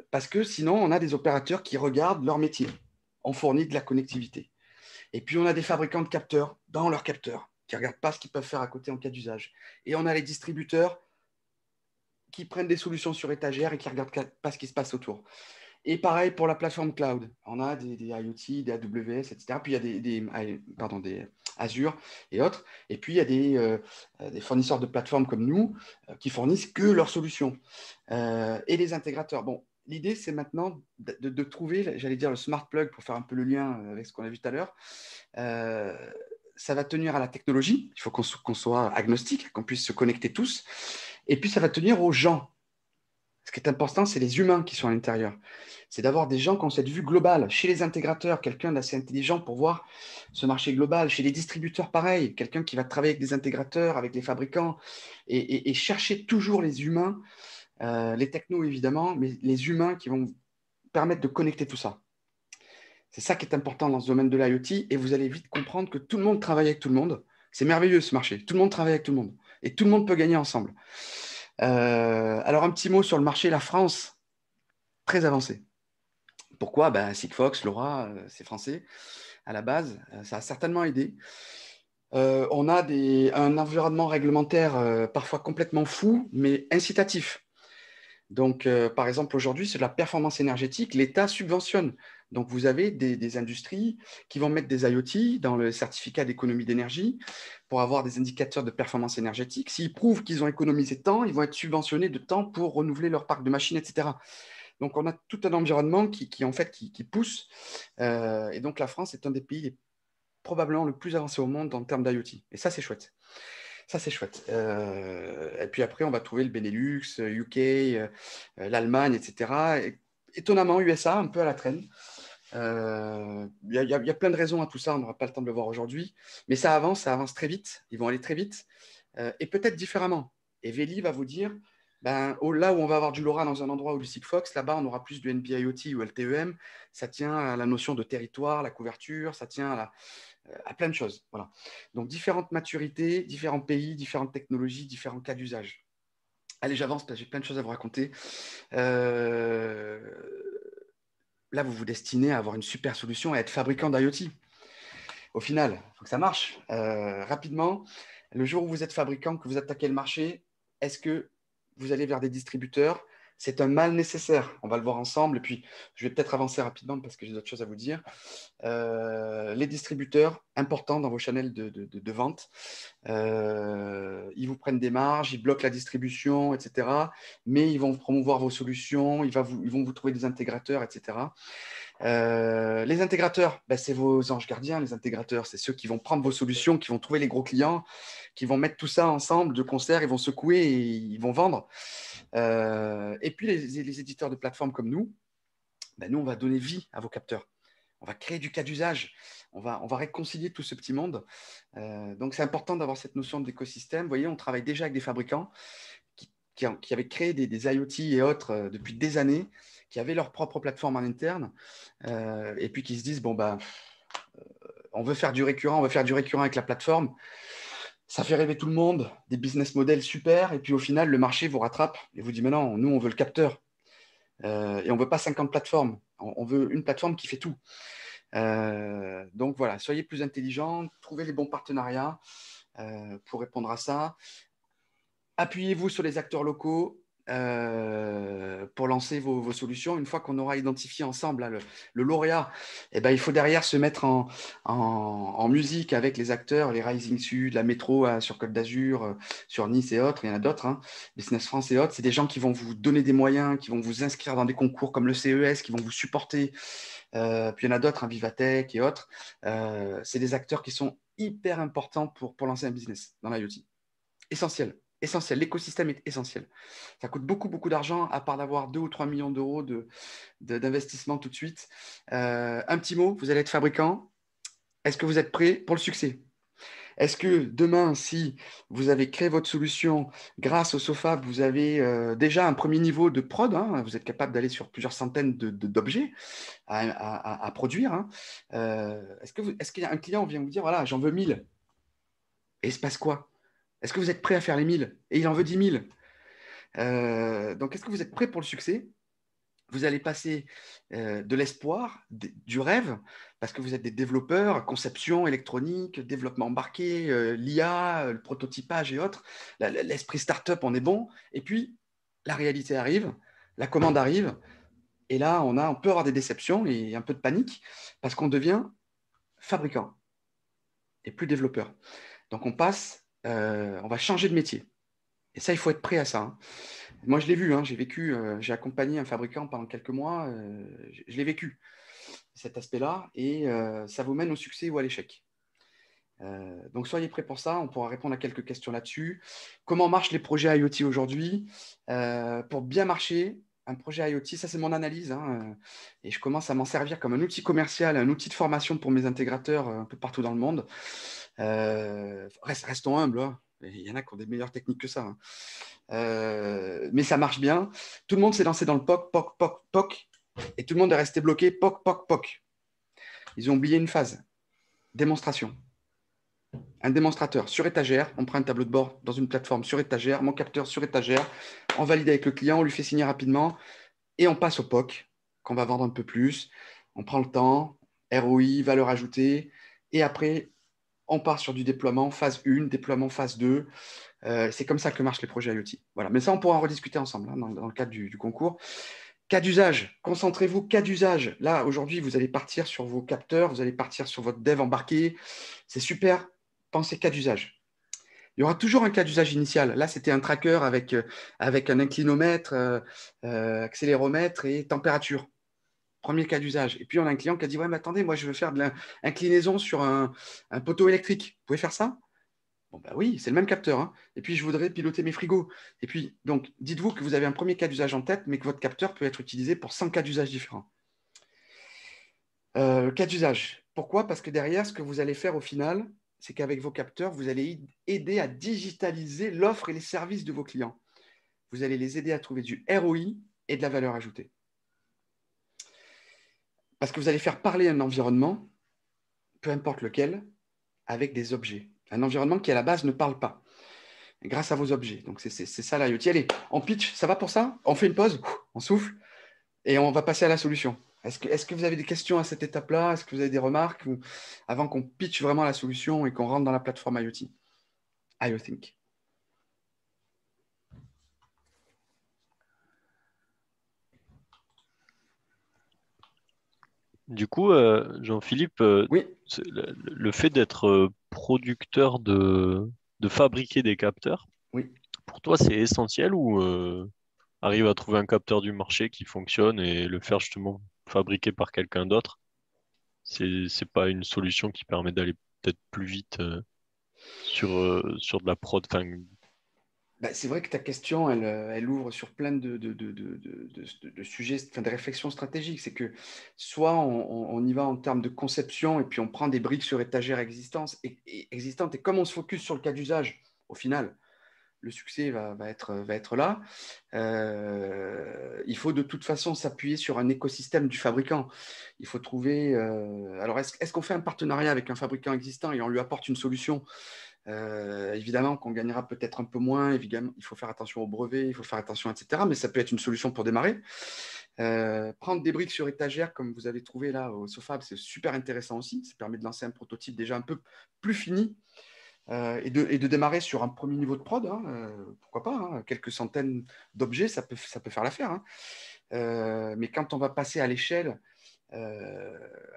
B: parce que sinon on a des opérateurs qui regardent leur métier, on fournit de la connectivité, et puis on a des fabricants de capteurs dans leurs capteurs, qui ne regardent pas ce qu'ils peuvent faire à côté en cas d'usage, et on a les distributeurs qui prennent des solutions sur étagère et qui ne regardent pas ce qui se passe autour. Et pareil pour la plateforme cloud. On a des IoT, des AWS, etc. Puis il y a des Azure et autres. Et puis il y a des fournisseurs de plateformes comme nous qui fournissent que leurs solutions. Et les intégrateurs. Bon, l'idée, c'est maintenant de trouver, j'allais dire, le smart plug pour faire un peu le lien avec ce qu'on a vu tout à l'heure. Ça va tenir à la technologie. Il faut qu'on soit agnostique, qu'on puisse se connecter tous. Et puis, ça va tenir aux gens. Ce qui est important, c'est les humains qui sont à l'intérieur. C'est d'avoir des gens qui ont cette vue globale. Chez les intégrateurs, quelqu'un d'assez intelligent pour voir ce marché global. Chez les distributeurs, pareil, quelqu'un qui va travailler avec des intégrateurs, avec les fabricants, et chercher toujours les humains, les technos évidemment, mais les humains qui vont permettre de connecter tout ça. C'est ça qui est important dans ce domaine de l'IoT, et vous allez vite comprendre que tout le monde travaille avec tout le monde. C'est merveilleux ce marché. Tout le monde travaille avec tout le monde, et tout le monde peut gagner ensemble. Alors, un petit mot sur le marché, la France, très avancé. Pourquoi ? Sigfox, LoRa, c'est français à la base, ça a certainement aidé. On a un environnement réglementaire parfois complètement fou, mais incitatif. Donc, par exemple, aujourd'hui, c'est de la performance énergétique, l'État subventionne. Donc, vous avez des industries qui vont mettre des IoT dans le certificat d'économie d'énergie pour avoir des indicateurs de performance énergétique. S'ils prouvent qu'ils ont économisé tant, ils vont être subventionnés de temps pour renouveler leur parc de machines, etc. Donc, on a tout un environnement qui pousse. Et donc, la France est un des pays probablement le plus avancé au monde en termes d'IoT. Et ça, c'est chouette. Ça, c'est chouette. Et puis après, on va trouver le Benelux, UK, l'Allemagne, etc. Et, étonnamment, USA, un peu à la traîne. Il y a plein de raisons à tout ça, on n'aura pas le temps de le voir aujourd'hui. Mais ça avance très vite. Ils vont aller très vite. Et peut-être différemment. Et Veli va vous dire, là où on va avoir du LoRa dans un endroit ou du Sigfox, là-bas, on aura plus du NB-IoT ou LTEM. Ça tient à la notion de territoire, la couverture, ça tient à plein de choses. Voilà. Donc, différentes maturités, différents pays, différentes technologies, différents cas d'usage. Allez, j'avance parce que j'ai plein de choses à vous raconter. Là, vous vous destinez à avoir une super solution, à être fabricant d'IoT. Au final, il faut que ça marche. Rapidement, le jour où vous êtes fabricant, que vous attaquez le marché, est-ce que vous allez vers des distributeurs ? C'est un mal nécessaire. On va le voir ensemble. Et puis, je vais peut-être avancer rapidement parce que j'ai d'autres choses à vous dire. Les distributeurs, importants dans vos channels de vente, ils vous prennent des marges, ils bloquent la distribution, etc. Mais ils vont promouvoir vos solutions, ils vont vous trouver des intégrateurs, etc. Les intégrateurs, c'est vos anges gardiens. Les intégrateurs, c'est ceux qui vont prendre vos solutions, qui vont trouver les gros clients, qui vont mettre tout ça ensemble de concert, ils vont secouer et ils vont vendre. Et puis, les éditeurs de plateformes comme nous, nous, on va donner vie à vos capteurs. On va créer du cas d'usage. On va réconcilier tout ce petit monde. Donc, c'est important d'avoir cette notion d'écosystème. Vous voyez, on travaille déjà avec des fabricants qui avaient créé des IoT et autres depuis des années, qui avaient leur propre plateforme en interne, et puis qui se disent, on veut faire du récurrent, avec la plateforme. Ça fait rêver tout le monde, des business models super, et puis au final, le marché vous rattrape et vous dit, mais non, nous, on veut le capteur. Et on ne veut pas 50 plateformes. On veut une plateforme qui fait tout. Donc voilà, soyez plus intelligents, trouvez les bons partenariats pour répondre à ça. Appuyez-vous sur les acteurs locaux pour lancer vos solutions. Une fois qu'on aura identifié ensemble là, le lauréat, eh ben, il faut derrière se mettre en musique avec les acteurs, les Rising Sud, la Métro sur Côte d'Azur, sur Nice et autres. Il y en a d'autres, hein, Business France et autres. C'est des gens qui vont vous donner des moyens, qui vont vous inscrire dans des concours comme le CES, qui vont vous supporter. Puis il y en a d'autres, hein, Vivatech et autres. C'est des acteurs qui sont hyper importants pour lancer un business dans l'IoT. Essentiel. Essentiel. L'écosystème est essentiel. Ça coûte beaucoup, beaucoup d'argent, à part d'avoir 2 ou 3 millions d'euros d'investissement tout de suite. Un petit mot, vous allez être fabricant. Est-ce que vous êtes prêt pour le succès? Est-ce que demain, si vous avez créé votre solution grâce au SOFAB, vous avez déjà un premier niveau de prod, hein, vous êtes capable d'aller sur plusieurs centaines d'objets à produire, hein, est-ce qu'il y a un client qui vient vous dire, voilà, j'en veux 1000? Et il se passe quoi? Est-ce que vous êtes prêt à faire les 1000? Et il en veut 10 000. Donc, est-ce que vous êtes prêt pour le succès? Vous allez passer de l'espoir, du rêve, parce que vous êtes des développeurs, conception électronique, développement embarqué, l'IA, le prototypage et autres. L'esprit startup, on est bon. Et puis, la réalité arrive, la commande arrive. Et là, on peut avoir des déceptions et un peu de panique parce qu'on devient fabricant et plus développeur. Donc, on va changer de métier. Et ça, il faut être prêt à ça, hein. Moi, je l'ai vu, hein, j'ai vécu, j'ai accompagné un fabricant pendant quelques mois, je l'ai vécu, cet aspect-là, et ça vous mène au succès ou à l'échec. Donc, soyez prêts pour ça, on pourra répondre à quelques questions là-dessus. Comment marchent les projets IoT aujourd'hui? Pour bien marcher, un projet IoT, ça c'est mon analyse, hein, et je commence à m'en servir comme un outil commercial, un outil de formation pour mes intégrateurs un peu partout dans le monde. Restons humbles, hein. Il y en a qui ont des meilleures techniques que ça, hein. Mais ça marche bien. Tout le monde s'est lancé dans le POC, POC, POC, POC, et tout le monde est resté bloqué, POC, POC, POC. Ils ont oublié une phase, démonstration. Un démonstrateur sur étagère, on prend un tableau de bord dans une plateforme sur étagère, mon capteur sur étagère, on valide avec le client, on lui fait signer rapidement, et on passe au POC, qu'on va vendre un peu plus. On prend le temps, ROI, valeur ajoutée, et après, on part sur du déploiement phase 1, déploiement phase 2. C'est comme ça que marchent les projets IoT. Voilà. Mais ça, on pourra en rediscuter ensemble, hein, dans le cadre du concours. Cas d'usage, concentrez-vous, cas d'usage. Là, aujourd'hui, vous allez partir sur vos capteurs, vous allez partir sur votre dev embarqué. C'est super. Pensez cas d'usage. Il y aura toujours un cas d'usage initial. Là, c'était un tracker avec un inclinomètre, accéléromètre et température. Premier cas d'usage. Et puis, on a un client qui a dit, ouais, mais attendez, moi, je veux faire de l'inclinaison sur un poteau électrique. Vous pouvez faire ça? Bon, bah oui, c'est le même capteur, hein. Et puis, je voudrais piloter mes frigos. Et puis, donc, dites-vous que vous avez un premier cas d'usage en tête, mais que votre capteur peut être utilisé pour 100 cas d'usage différents. Cas d'usage. Pourquoi? Parce que derrière, ce que vous allez faire au final, c'est qu'avec vos capteurs, vous allez aider à digitaliser l'offre et les services de vos clients. Vous allez les aider à trouver du ROI et de la valeur ajoutée. Parce que vous allez faire parler un environnement, peu importe lequel, avec des objets. Un environnement qui, à la base, ne parle pas, grâce à vos objets. Donc, c'est ça l'IoT. Allez, on pitch, ça va pour ça? On fait une pause, on souffle, et on va passer à la solution. Est-ce que vous avez des questions à cette étape-là? Est-ce que vous avez des remarques avant qu'on pitch vraiment la solution et qu'on rentre dans la plateforme IoT? IoThink.
D: Du coup, Jean-Philippe,
B: Oui.
D: le fait d'être producteur de fabriquer des capteurs,
B: Oui.
D: pour toi, c'est essentiel ou arrive à trouver un capteur du marché qui fonctionne et le faire justement fabriquer par quelqu'un d'autre, c'est pas une solution qui permet d'aller peut-être plus vite sur de la prod. Enfin,
B: Bah, c'est vrai que ta question, elle ouvre sur plein de sujets, enfin, de réflexions stratégiques. C'est que soit on y va en termes de conception et puis on prend des briques sur étagères existantes et comme on se focus sur le cas d'usage, au final, le succès va être là. Il faut de toute façon s'appuyer sur un écosystème du fabricant. Il faut trouver. Alors, est-ce qu'on fait un partenariat avec un fabricant existant et on lui apporte une solution? Évidemment qu'on gagnera peut-être un peu moins, évidemment, il faut faire attention aux brevets, il faut faire attention, etc. Mais ça peut être une solution pour démarrer. Prendre des briques sur étagère, comme vous avez trouvé là au Sofab, c'est super intéressant aussi. Ça permet de lancer un prototype déjà un peu plus fini et de démarrer sur un premier niveau de prod. Pourquoi pas, hein, quelques centaines d'objets, ça peut faire l'affaire. Mais quand on va passer à l'échelle,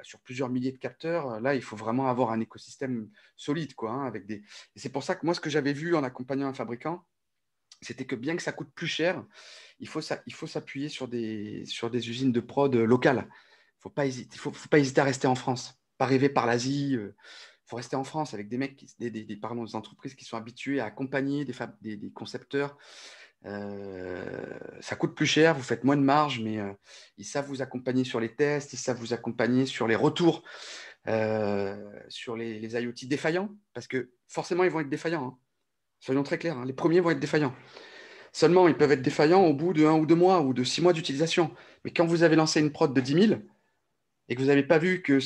B: sur plusieurs milliers de capteurs, là, il faut vraiment avoir un écosystème solide, quoi, Et c'est pour ça que moi, ce que j'avais vu en accompagnant un fabricant, c'était que bien que ça coûte plus cher, il faut s'appuyer sur des usines de prod locales. Il ne faut pas hésiter à rester en France. Pas rêver par l'Asie. Il faut rester en France avec des mecs, des entreprises qui sont habituées à accompagner des concepteurs. Ça coûte plus cher, vous faites moins de marge, mais ils savent vous accompagner sur les tests, ils savent vous accompagner sur les retours, sur les IoT défaillants, parce que forcément, ils vont être défaillants. Hein. Soyons très clairs, hein. Les premiers vont être défaillants. Seulement, ils peuvent être défaillants au bout de 1 ou 2 mois ou de 6 mois d'utilisation. Mais quand vous avez lancé une prod de 10 000 et que vous n'avez pas vu que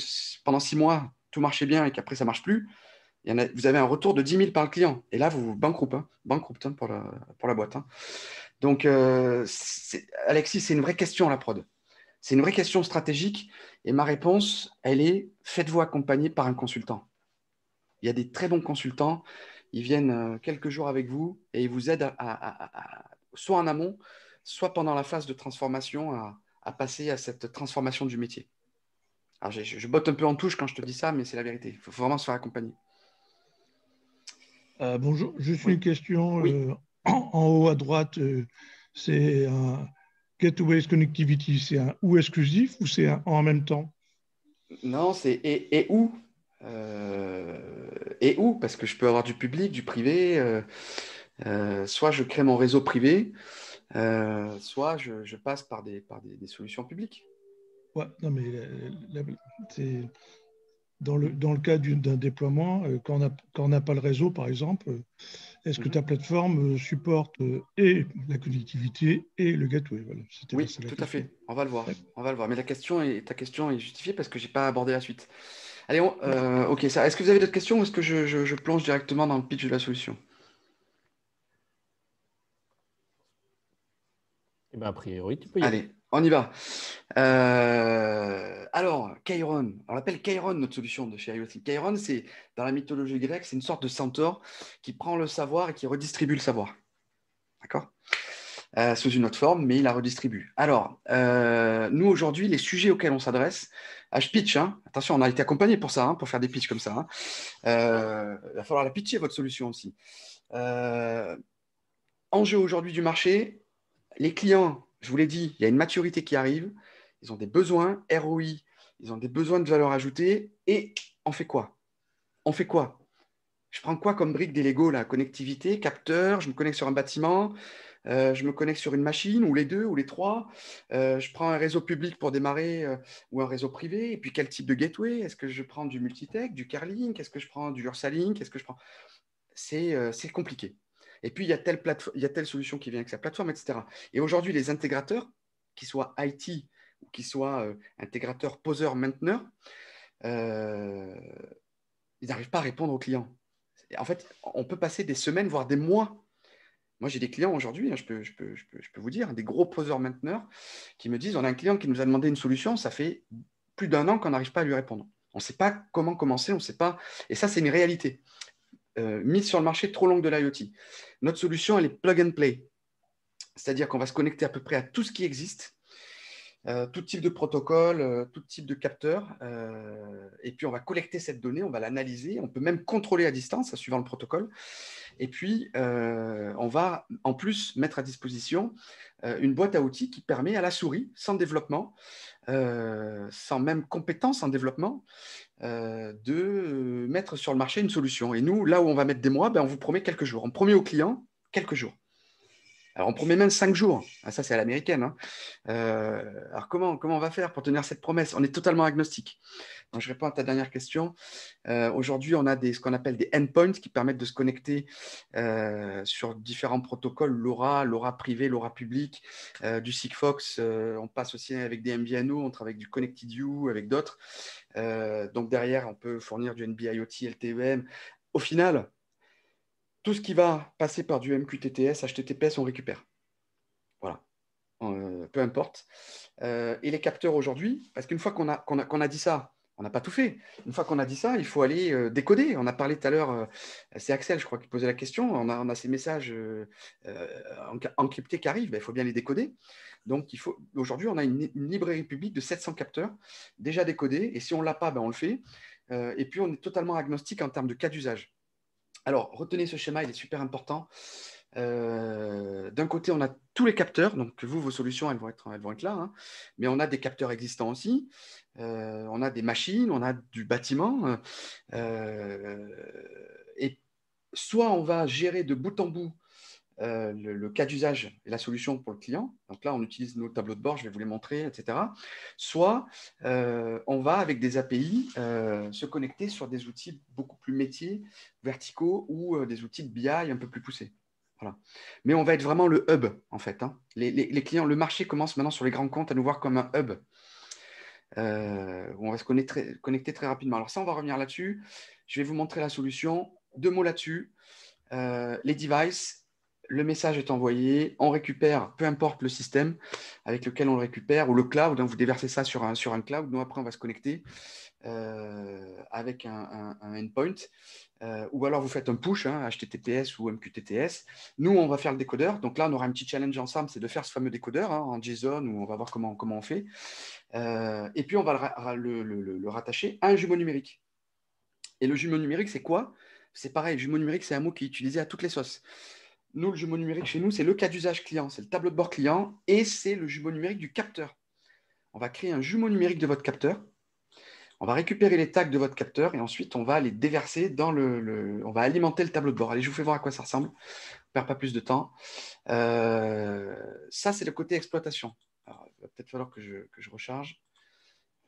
B: pendant 6 mois, tout marchait bien et qu'après, ça ne marche plus, vous avez un retour de 10 000 par le client. Et là, vous bankrupt pour la boîte. Hein. Donc, Alexis, c'est une vraie question, la prod. C'est une vraie question stratégique. Et ma réponse, elle est, faites-vous accompagner par un consultant. Il y a des très bons consultants. Ils viennent quelques jours avec vous et ils vous aident soit en amont, soit pendant la phase de transformation, à passer à cette transformation du métier. Alors, je botte un peu en touche quand je te dis ça, mais c'est la vérité. Il faut vraiment se faire accompagner.
E: Bonjour, juste une question.
B: Oui.
E: En haut à droite, c'est un Gateway Connectivity, c'est un ou exclusif ou c'est un en même temps?
B: Non, c'est et où et où, parce que je peux avoir du public, du privé. Soit je crée mon réseau privé, soit je passe par des solutions publiques.
E: Ouais, non, mais c'est dans le cas d'un déploiement, quand on n'a pas le réseau, par exemple, est-ce que ta plateforme supporte et la connectivité et le gateway? Voilà,
B: Oui,
E: ça la
B: tout à
E: question.
B: fait. On va le voir. On va le voir. Mais ta question est justifiée parce que je n'ai pas abordé la suite. Allez, ok. Est-ce que vous avez d'autres questions ou est-ce que je plonge directement dans le pitch de la solution?
A: Eh ben, a priori, tu peux y aller.
B: Allez, on y va. Alors, Chiron. On l'appelle Chiron, notre solution de chez IoT. Chiron, c'est dans la mythologie grecque, c'est une sorte de centaure qui prend le savoir et qui redistribue le savoir. D'accord? Sous une autre forme, mais il la redistribue. Alors, nous, aujourd'hui, les sujets auxquels on s'adresse, je pitch, hein. Attention, on a été accompagné pour ça, hein, pour faire des pitchs comme ça. Hein. Il va falloir la pitcher, votre solution aussi. Enjeu aujourd'hui du marché, les clients, je vous l'ai dit, il y a une maturité qui arrive, ils ont des besoins, ROI, ils ont des besoins de valeur ajoutée, et on fait quoi? On fait quoi? Je prends quoi comme brique des Lego, la connectivité, capteur, je me connecte sur un bâtiment, je me connecte sur une machine, ou les deux, ou les trois. Je prends un réseau public pour démarrer, ou un réseau privé. Et puis, quel type de gateway? Est-ce que je prends du Multitech, du Carlink? Est-ce que je prends du Ursalink? Est-ce que je prends... C'est compliqué. Et puis, il y a telle solution qui vient avec sa plateforme, etc. Et aujourd'hui, les intégrateurs, qu'ils soient IT ou qu'ils soient intégrateurs, poseurs, mainteneurs, ils n'arrivent pas à répondre aux clients. En fait, on peut passer des semaines, voire des mois. Moi, j'ai des clients aujourd'hui, hein, je peux vous dire, des gros poseurs-mainteneurs qui me disent, on a un client qui nous a demandé une solution, ça fait plus d'1 an qu'on n'arrive pas à lui répondre. On ne sait pas comment commencer, on ne sait pas. Et ça, c'est une réalité. Mise sur le marché trop longue de l'IoT. Notre solution, elle est plug and play. C'est-à-dire qu'on va se connecter à peu près à tout ce qui existe, tout type de protocole, tout type de capteur. Et puis, on va collecter cette donnée, on va l'analyser. On peut même contrôler à distance, suivant le protocole. Et puis, on va en plus mettre à disposition une boîte à outils qui permet à la souris, sans développement, sans même compétence en développement, de mettre sur le marché une solution. Et nous, là où on va mettre des mois, on vous promet quelques jours. On promet aux clients quelques jours. Alors, on promet même 5 jours. Ah, ça, c'est à l'américaine. Hein. Alors, comment on va faire pour tenir cette promesse? On est totalement agnostique. Donc, je réponds à ta dernière question. Aujourd'hui, on a ce qu'on appelle des endpoints qui permettent de se connecter sur différents protocoles, LoRa privé, LoRa public, du Sigfox. On passe aussi avec des MVNO, on travaille avec du Connected You, avec d'autres. Donc, derrière, on peut fournir du NB-IoT, LTEM. Au final, tout ce qui va passer par du MQTTS, HTTPS, on récupère. Voilà. peu importe. Et les capteurs aujourd'hui, parce qu'une fois qu'on a dit ça, on n'a pas tout fait. Une fois qu'on a dit ça, il faut aller décoder. On a parlé tout à l'heure, c'est Axel, je crois, qui posait la question. On a ces messages encryptés qui arrivent, il faut bien les décoder. Donc, aujourd'hui, on a une librairie publique de 700 capteurs déjà décodés. Et si on ne l'a pas, on le fait. Et puis, on est totalement agnostique en termes de cas d'usage. Alors, retenez ce schéma, il est super important. D'un côté, on a tous les capteurs, donc vos solutions, elles vont être là, hein, mais on a des capteurs existants aussi, on a des machines, on a du bâtiment, et soit on va gérer de bout en bout le cas d'usage et la solution pour le client. Donc là, on utilise nos tableaux de bord, je vais vous les montrer, etc. Soit on va, avec des API, se connecter sur des outils beaucoup plus métiers, verticaux, ou des outils de BI un peu plus poussés. Voilà. Mais on va être vraiment le hub, en fait. Hein. Les clients, le marché commence maintenant sur les grands comptes à nous voir comme un hub. Où on va se connecter très rapidement. Alors ça, on va revenir là-dessus. Je vais vous montrer la solution. 2 mots là-dessus. Les devices, le message est envoyé, on récupère, peu importe le système avec lequel on le récupère, ou le cloud, donc vous déversez ça sur un cloud. Nous, après, on va se connecter avec un endpoint, ou alors vous faites un push, hein, HTTPS ou MQTTS. Nous, on va faire le décodeur. Donc là, on aura un petit challenge ensemble, c'est de faire ce fameux décodeur hein, en JSON, où on va voir comment on fait. Et puis, on va le rattacher à un jumeau numérique. Et le jumeau numérique, c'est quoi? C'est pareil, le jumeau numérique, c'est un mot qui est utilisé à toutes les sauces. Nous, le jumeau numérique chez nous, c'est le cas d'usage client, c'est le tableau de bord client et c'est le jumeau numérique du capteur. On va créer un jumeau numérique de votre capteur. On va récupérer les tags de votre capteur et ensuite, on va les déverser dans on va alimenter le tableau de bord. Allez, je vous fais voir à quoi ça ressemble. Je ne perds pas plus de temps. Ça, c'est le côté exploitation. Alors, il va peut-être falloir que je recharge.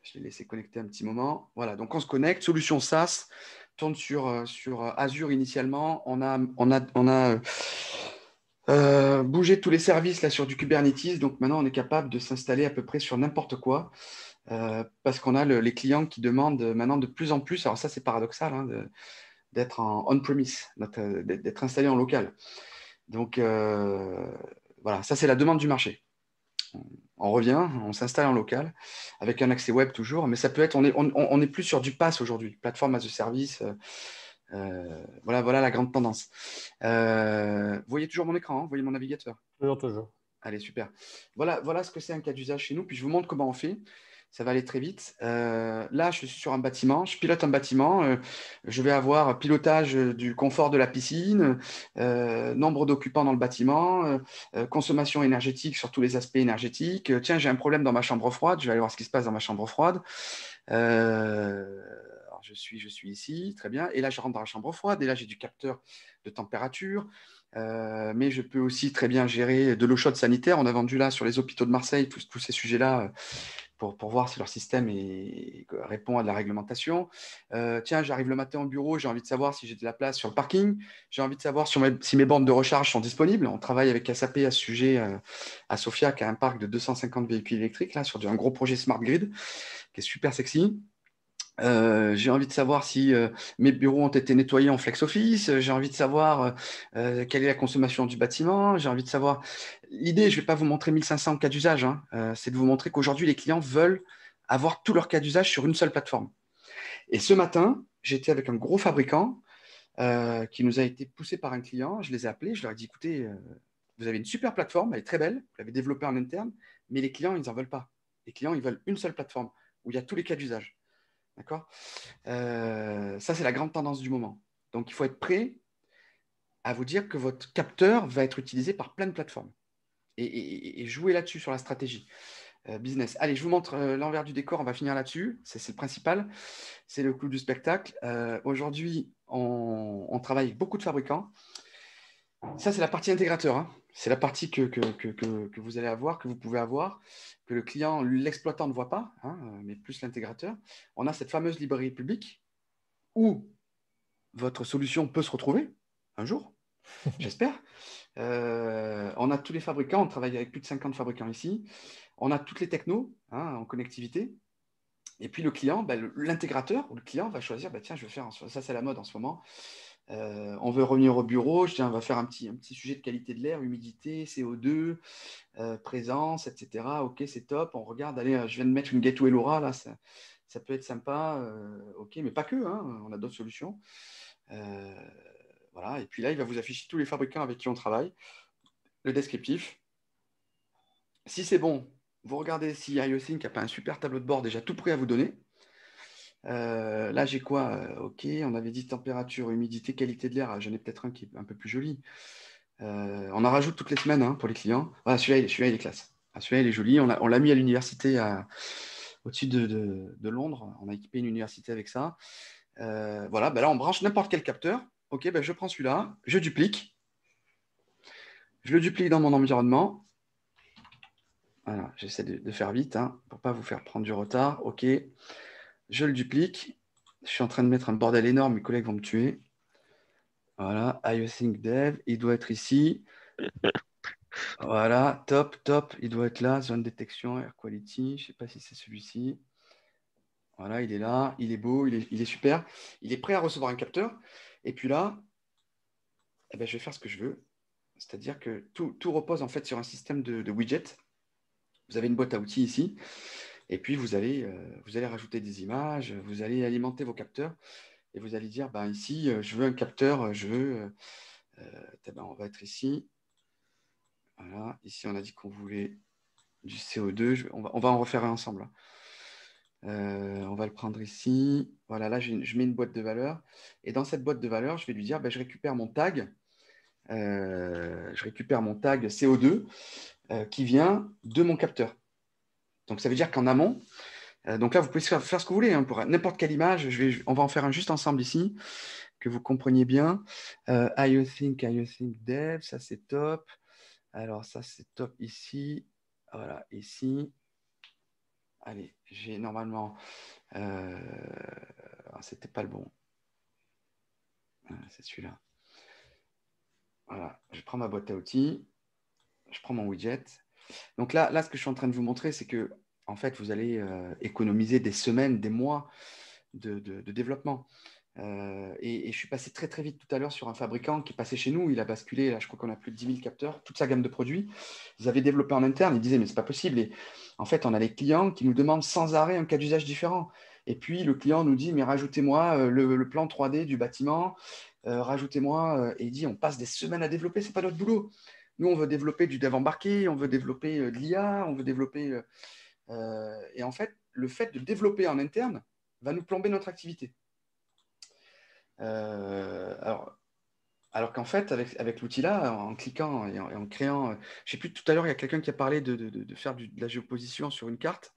B: Je l'ai laissé connecter un petit moment. Voilà, donc on se connecte. Solution SaaS tourne sur Azure initialement. On a bougé tous les services là, sur du Kubernetes. Donc maintenant, on est capable de s'installer à peu près sur n'importe quoi parce qu'on a les clients qui demandent maintenant de plus en plus. Alors ça, c'est paradoxal hein, d'être en on-premise, d'être installé en local. Donc voilà, ça, c'est la demande du marché. On revient, on s'installe en local avec un accès web toujours, mais ça peut être, on est plus sur du PaaS aujourd'hui, plateforme as a service. Voilà la grande tendance. Vous voyez toujours mon écran, hein, vous voyez mon navigateur.
F: Toujours.
B: Allez, super. Voilà ce que c'est un cas d'usage chez nous, puis je vous montre comment on fait. Ça va aller très vite. Là, je suis sur un bâtiment, je pilote un bâtiment. Je vais avoir pilotage du confort de la piscine, nombre d'occupants dans le bâtiment, consommation énergétique sur tous les aspects énergétiques. Tiens, j'ai un problème dans ma chambre froide. Je vais aller voir ce qui se passe dans ma chambre froide. Alors je suis ici, très bien. Et là, je rentre dans la chambre froide. Et là, j'ai du capteur de température. Mais je peux aussi très bien gérer de l'eau chaude sanitaire. On a vendu là sur les hôpitaux de Marseille tous ces sujets-là pour voir si leur système répond à de la réglementation. Tiens, j'arrive le matin au bureau, j'ai envie de savoir si j'ai de la place sur le parking. J'ai envie de savoir si mes bornes de recharge sont disponibles. On travaille avec SAP à ce sujet à Sofia, qui a un parc de 250 véhicules électriques, là, sur un gros projet Smart Grid, qui est super sexy. J'ai envie de savoir si mes bureaux ont été nettoyés en flex office. J'ai envie de savoir quelle est la consommation du bâtiment. J'ai envie de savoir. L'idée, je ne vais pas vous montrer 1500 cas d'usage, hein, c'est de vous montrer qu'aujourd'hui, les clients veulent avoir tous leurs cas d'usage sur une seule plateforme. Et ce matin, j'étais avec un gros fabricant qui nous a été poussé par un client. Je les ai appelés, je leur ai dit écoutez, vous avez une super plateforme, elle est très belle, vous l'avez développée en interne, mais les clients, ils n'en veulent pas. Les clients, ils veulent une seule plateforme où il y a tous les cas d'usage. D'accord ? Ça, c'est la grande tendance du moment. Donc, il faut être prêt à vous dire que votre capteur va être utilisé par plein de plateformes et jouer là-dessus sur la stratégie business. Allez, je vous montre l'envers du décor. On va finir là-dessus. C'est le principal. C'est le clou du spectacle. Aujourd'hui, on travaille avec beaucoup de fabricants. Ça, c'est la partie intégrateur. Hein. C'est la partie que vous allez avoir, que vous pouvez avoir, que le client, l'exploitant ne voit pas, hein, mais plus l'intégrateur. On a cette fameuse librairie publique où votre solution peut se retrouver un jour, j'espère. On a tous les fabricants, on travaille avec plus de 50 fabricants ici. On a toutes les technos hein, en connectivité. Et puis le client, l'intégrateur ou le client va choisir, tiens, je vais faire, ça c'est la mode en ce moment, On veut revenir au bureau, je dis, on va faire un petit sujet de qualité de l'air, humidité, CO2, présence, etc. OK, c'est top. On regarde, allez, je viens de mettre une gateway LoRa, là, ça peut être sympa. OK, mais pas que, hein, on a d'autres solutions. Voilà. Et puis là, il va vous afficher tous les fabricants avec qui on travaille, le descriptif. Si c'est bon, vous regardez si IOSync n'a pas un super tableau de bord déjà tout prêt à vous donner. Là, j'ai quoi? OK, on avait dit température, humidité, qualité de l'air. J'en ai peut-être un qui est un peu plus joli. On en rajoute toutes les semaines hein, pour les clients. Voilà, celui-là, il est classe. Ah, celui-là, il est joli. On l'a mis à l'université au-dessus de Londres. On a équipé une université avec ça. Voilà, ben là, on branche n'importe quel capteur. OK, ben je prends celui-là, je duplique. Je le duplique dans mon environnement. Voilà, j'essaie de faire vite hein, pour ne pas vous faire prendre du retard. OK, je le duplique. Je suis en train de mettre un bordel énorme, mes collègues vont me tuer. Voilà, IOSync Dev, il doit être ici. Voilà, top, top, il doit être là, zone détection, air quality, je ne sais pas si c'est celui-ci. Voilà, il est là, il est beau, il est super. Il est prêt à recevoir un capteur. Et puis là, eh ben, je vais faire ce que je veux. C'est-à-dire que tout repose en fait sur un système de widgets. Vous avez une boîte à outils ici. Et puis, vous allez rajouter des images, vous allez alimenter vos capteurs. Et vous allez dire, ben, ici, je veux un capteur, je veux... ben, on va être ici. Voilà, ici, on a dit qu'on voulait du CO2. On va en refaire un ensemble. On va le prendre ici. Voilà, là, je mets une boîte de valeurs. Et dans cette boîte de valeurs, je vais lui dire, ben, je récupère mon tag. Je récupère mon tag CO2 qui vient de mon capteur. Donc, ça veut dire qu'en amont, donc là, vous pouvez faire ce que vous voulez. Hein, pour n'importe quelle image, on va en faire un juste ensemble ici, que vous compreniez bien. IOSync Dev, ça c'est top. Alors, ça c'est top ici. Voilà, ici. Allez, j'ai normalement... c'était pas le bon. C'est celui-là. Voilà, je prends ma boîte à outils. Je prends mon widget. Donc là, ce que je suis en train de vous montrer, c'est que en fait, vous allez économiser des semaines, des mois de développement. Et je suis passé très, très vite tout à l'heure sur un fabricant qui est passé chez nous. Il a basculé, là, je crois qu'on a plus de 10 000 capteurs, toute sa gamme de produits. Ils avaient développé en interne. Ils disaient, mais ce n'est pas possible. Et en fait, on a les clients qui nous demandent sans arrêt un cas d'usage différent. Et puis, le client nous dit, mais rajoutez-moi le plan 3D du bâtiment. Rajoutez-moi. Et il dit, on passe des semaines à développer. Ce n'est pas notre boulot. Nous, on veut développer du dev embarqué, on veut développer de l'IA, on veut développer… et en fait, le fait de développer en interne va nous plomber notre activité. Alors qu'en fait, avec l'outil-là, en cliquant et en créant… je ne sais plus, tout à l'heure, il y a quelqu'un qui a parlé de faire de la géoposition sur une carte.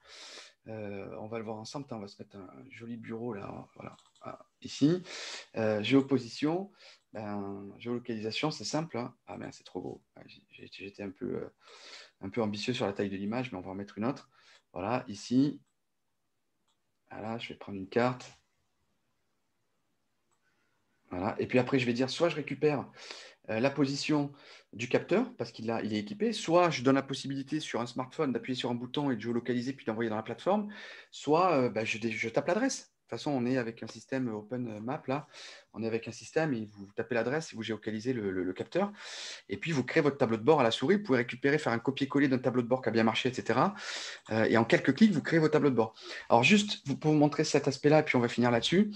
B: On va le voir ensemble. On va se mettre un joli bureau là, voilà, ici. Géoposition. Géolocalisation, c'est simple. Hein. Ah merde, c'est trop gros. J'étais un peu ambitieux sur la taille de l'image, mais on va en mettre une autre. Voilà, ici. Voilà, je vais prendre une carte. Voilà. Et puis après, je vais dire, soit je récupère la position du capteur, parce qu'il est équipé, soit je donne la possibilité sur un smartphone d'appuyer sur un bouton et de géolocaliser, puis d'envoyer dans la plateforme, soit je tape l'adresse. De toute façon, on est avec un système Open Map, là. On est avec un système et vous tapez l'adresse et vous géolocalisez le capteur. Et puis, vous créez votre tableau de bord à la souris. Vous pouvez récupérer, faire un copier-coller d'un tableau de bord qui a bien marché, etc. Et en quelques clics, vous créez vos tableaux de bord. Alors, juste pour vous montrer cet aspect-là, et puis on va finir là-dessus.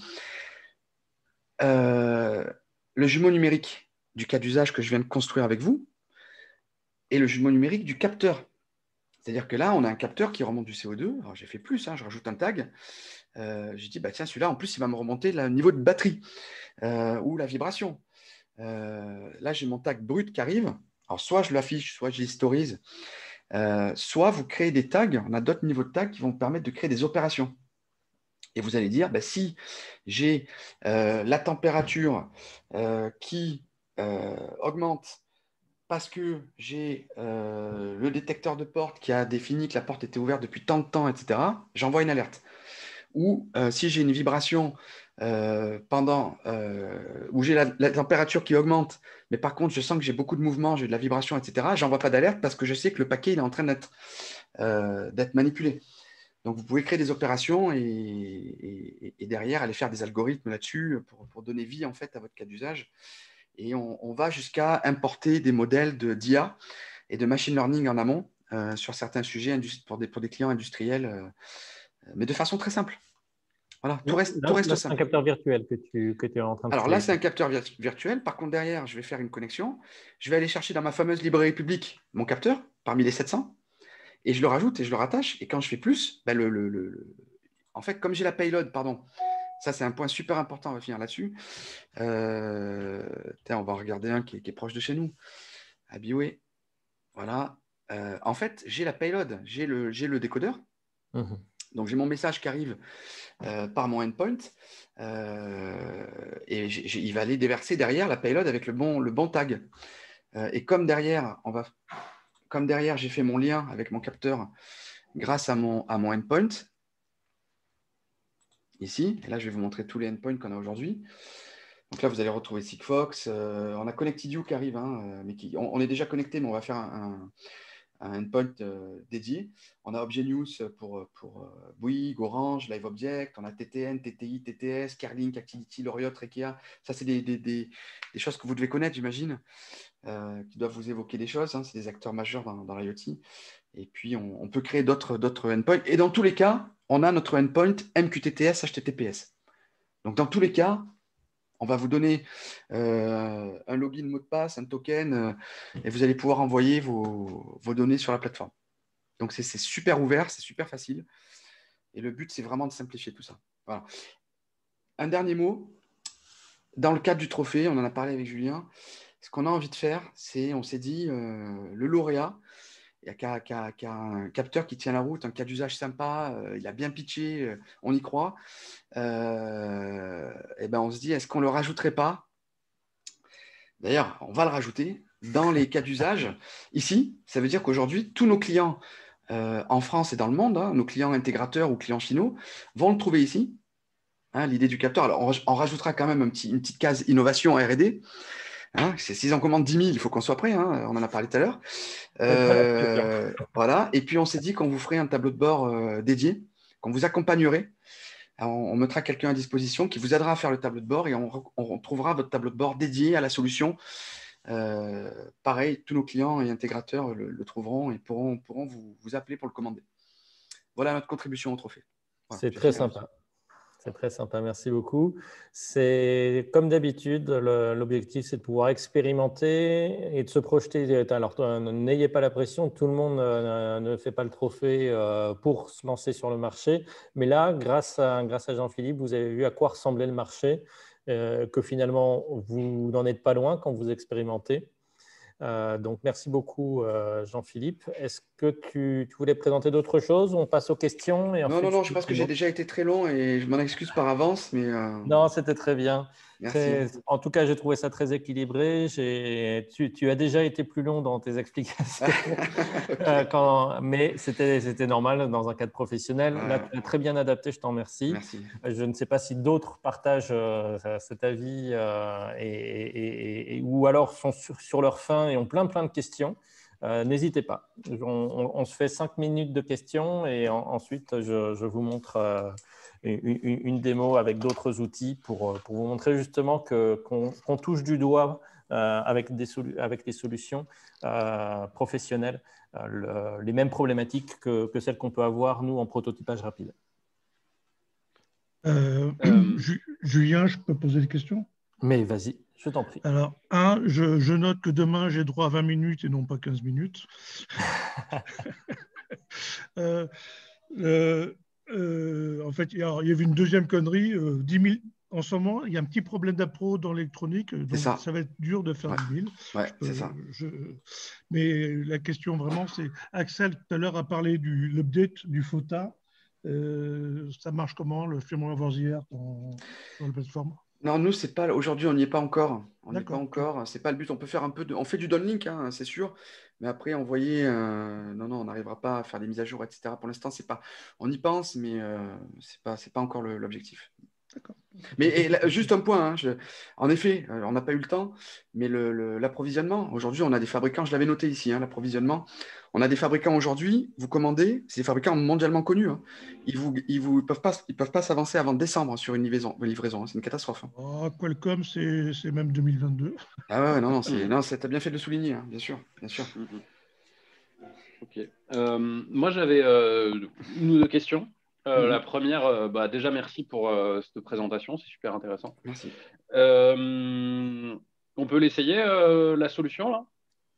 B: Le jumeau numérique du cas d'usage que je viens de construire avec vous et le jumeau numérique du capteur. C'est-à-dire que là, on a un capteur qui remonte du CO2. Alors, j'ai fait plus, hein, je rajoute un tag. J'ai dit, tiens, celui-là, en plus, il va me remonter le niveau de batterie ou la vibration. Là, j'ai mon tag brut qui arrive. Alors, soit je l'affiche, soit je l'historise. Soit vous créez des tags. On a d'autres niveaux de tags qui vont vous permettre de créer des opérations. Et vous allez dire, si j'ai la température qui augmente parce que j'ai le détecteur de porte qui a défini que la porte était ouverte depuis tant de temps, etc., j'envoie une alerte. Ou si j'ai une vibration où j'ai la température qui augmente, mais par contre, je sens que j'ai beaucoup de mouvement, j'ai de la vibration, etc., j'envoie pas d'alerte parce que je sais que le paquet il est en train d'être manipulé. Donc, vous pouvez créer des opérations et derrière, aller faire des algorithmes là-dessus pour donner vie en fait à votre cas d'usage. Et on va jusqu'à importer des modèles d'IA et de machine learning en amont sur certains sujets pour des clients industriels, mais de façon très simple. Voilà, tout reste
A: là, c'est
B: simple.
A: un capteur virtuel que tu es en train de
B: Alors
A: créer.
B: là, c'est un capteur virtuel. Par contre, derrière, je vais faire une connexion. Je vais aller chercher dans ma fameuse librairie publique mon capteur parmi les 700 et je le rajoute et je le rattache. Et quand je fais plus, ben en fait, comme j'ai la payload, pardon, ça c'est un point super important, on va finir là-dessus. On va regarder un qui est proche de chez nous. Abiway. Voilà. En fait, j'ai la payload, j'ai le décodeur. Donc, j'ai mon message qui arrive par mon endpoint et il va aller déverser derrière la payload avec le bon tag. Et comme derrière, j'ai fait mon lien avec mon capteur grâce à mon endpoint, ici, et là, je vais vous montrer tous les endpoints qu'on a aujourd'hui. Donc là, vous allez retrouver Sigfox. On a ConnectID qui arrive, mais on est déjà connecté, mais on va faire un endpoint dédié. On a ObjNews pour Bouygues, Orange, LiveObject. On a TTN, TTI, TTS, Carlink, Activity, Loriot, Rekea. Ça, c'est des choses que vous devez connaître, j'imagine, qui doivent vous évoquer des choses. C'est des acteurs majeurs dans l'IoT. Et puis, on peut créer d'autres endpoints. Et dans tous les cas, on a notre endpoint MQTT HTTPS. Donc, dans tous les cas, on va vous donner un login, mot de passe, un token, et vous allez pouvoir envoyer vos données sur la plateforme. Donc, c'est super ouvert, c'est super facile. Et le but, c'est vraiment de simplifier tout ça. Voilà. Un dernier mot. Dans le cadre du trophée, on en a parlé avec Julien. Ce qu'on a envie de faire, on s'est dit, le lauréat, il y a un capteur qui tient la route, un cas d'usage sympa, il a bien pitché, on y croit. Et ben on se dit, est-ce qu'on ne le rajouterait pas? D'ailleurs, on va le rajouter dans les cas d'usage. Ici, ça veut dire qu'aujourd'hui, tous nos clients en France et dans le monde, nos clients intégrateurs ou clients finaux, vont le trouver ici. L'idée du capteur. Alors, on rajoutera quand même une petite case innovation R&D. S'ils en commandent 10 000, il faut qu'on soit prêt. On en a parlé tout à l'heure. Voilà. Et puis, on s'est dit qu'on vous ferait un tableau de bord dédié, qu'on vous accompagnerait. Alors, on mettra quelqu'un à disposition qui vous aidera à faire le tableau de bord et on trouvera votre tableau de bord dédié à la solution. Pareil, tous nos clients et intégrateurs le trouveront et pourront vous appeler pour le commander. Voilà notre contribution au trophée. Voilà,
A: c'est très sympa. C'est très sympa, merci beaucoup. C'est comme d'habitude, l'objectif c'est de pouvoir expérimenter et de se projeter. Alors, n'ayez pas la pression, tout le monde ne fait pas le trophée pour se lancer sur le marché. Mais là, grâce à Jean-Philippe, vous avez vu à quoi ressemblait le marché, que finalement, vous n'en êtes pas loin quand vous expérimentez. Donc, merci beaucoup, Jean-Philippe. Est-ce que tu voulais présenter d'autres choses? On passe aux questions. Et
B: non, je pense que j'ai déjà été très long et je m'en excuse par avance. Mais
A: Non, c'était très bien.
B: Merci.
A: En tout cas, j'ai trouvé ça très équilibré. Tu as déjà été plus long dans tes explications,
B: Okay.
A: Mais c'était normal dans un cadre professionnel. Là, tu as très bien adapté, je t'en remercie.
B: Merci.
A: Je ne sais pas si d'autres partagent cet avis ou alors sont sur leur fin et ont plein de questions. N'hésitez pas. On se fait 5 minutes de questions et ensuite, je vous montre une démo avec d'autres outils pour vous montrer justement qu'on touche du doigt avec des solutions professionnelles les mêmes problématiques que celles qu'on peut avoir, nous, en prototypage rapide.
E: Julien, je peux poser des questions?
A: Mais vas-y, je t'en prie.
E: Alors, je note que demain, j'ai droit à 20 minutes et non pas 15 minutes. En fait, il y avait une deuxième connerie. 10 000, en ce moment, il y a un petit problème d'appro dans l'électronique, donc ça va être dur de faire 10 000.
B: Ouais, c'est ça.
E: Mais la question vraiment, c'est Axel tout à l'heure a parlé de l'update du FOTA. Ça marche comment, le firmware over the air dans la plateforme?
B: Non, nous, c'est pas. Aujourd'hui, on n'y est pas encore. On n'y est pas
E: D'accord.
B: encore. C'est pas le but. On peut faire on fait du downlink, c'est sûr. Mais après, envoyer. Non, on n'arrivera pas à faire des mises à jour, etc. Pour l'instant, c'est pas. On y pense, mais c'est pas encore l'objectif.
E: D'accord.
B: Mais juste un point, hein, en effet, on n'a pas eu le temps, mais l'approvisionnement, aujourd'hui, on a des fabricants, je l'avais noté ici, hein, l'approvisionnement. On a des fabricants aujourd'hui, vous commandez, c'est des fabricants mondialement connus. Hein. Ils peuvent pas s'avancer avant décembre sur une livraison. Hein, c'est une catastrophe. Hein.
E: Oh, Qualcomm, c'est même 2022.
B: Ah ouais, non, t'as bien fait de le souligner, hein, bien sûr, bien sûr.
C: Ok. Moi, j'avais une ou deux questions. La première, déjà merci pour cette présentation, c'est super intéressant.
B: Merci.
C: On peut l'essayer, la solution là?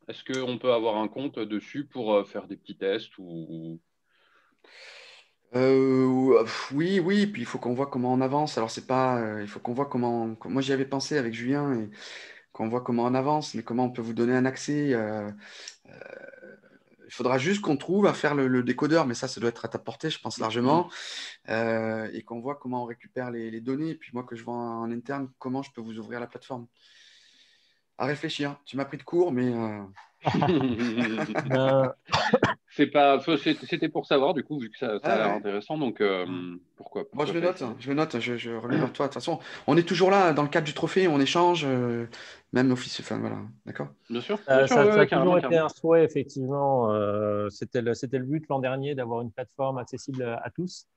C: Est-ce qu'on peut avoir un compte dessus pour faire des petits tests ou...
B: Oui, puis il faut qu'on voit comment on avance. Alors, c'est pas, il faut qu'on voit moi, j'y avais pensé avec Julien et qu'on voit comment on avance, mais comment on peut vous donner un accès. Il faudra juste qu'on trouve à faire le décodeur, mais ça doit être à ta portée, je pense largement, et qu'on voit comment on récupère les données, et puis moi que je vois en interne, comment je peux vous ouvrir la plateforme. À réfléchir. Tu m'as pris de court, mais...
C: C'était pour savoir, du coup, vu que ça a l'air intéressant, donc pourquoi
B: Bon, je le note, je reviens vers toi. De toute façon, on est toujours là, dans le cadre du trophée, on échange, même officiel, enfin voilà, d'accord?
C: Bien sûr.
A: Ça a toujours été
C: carrément.
A: un souhait, effectivement. C'était le but l'an dernier d'avoir une plateforme accessible à tous.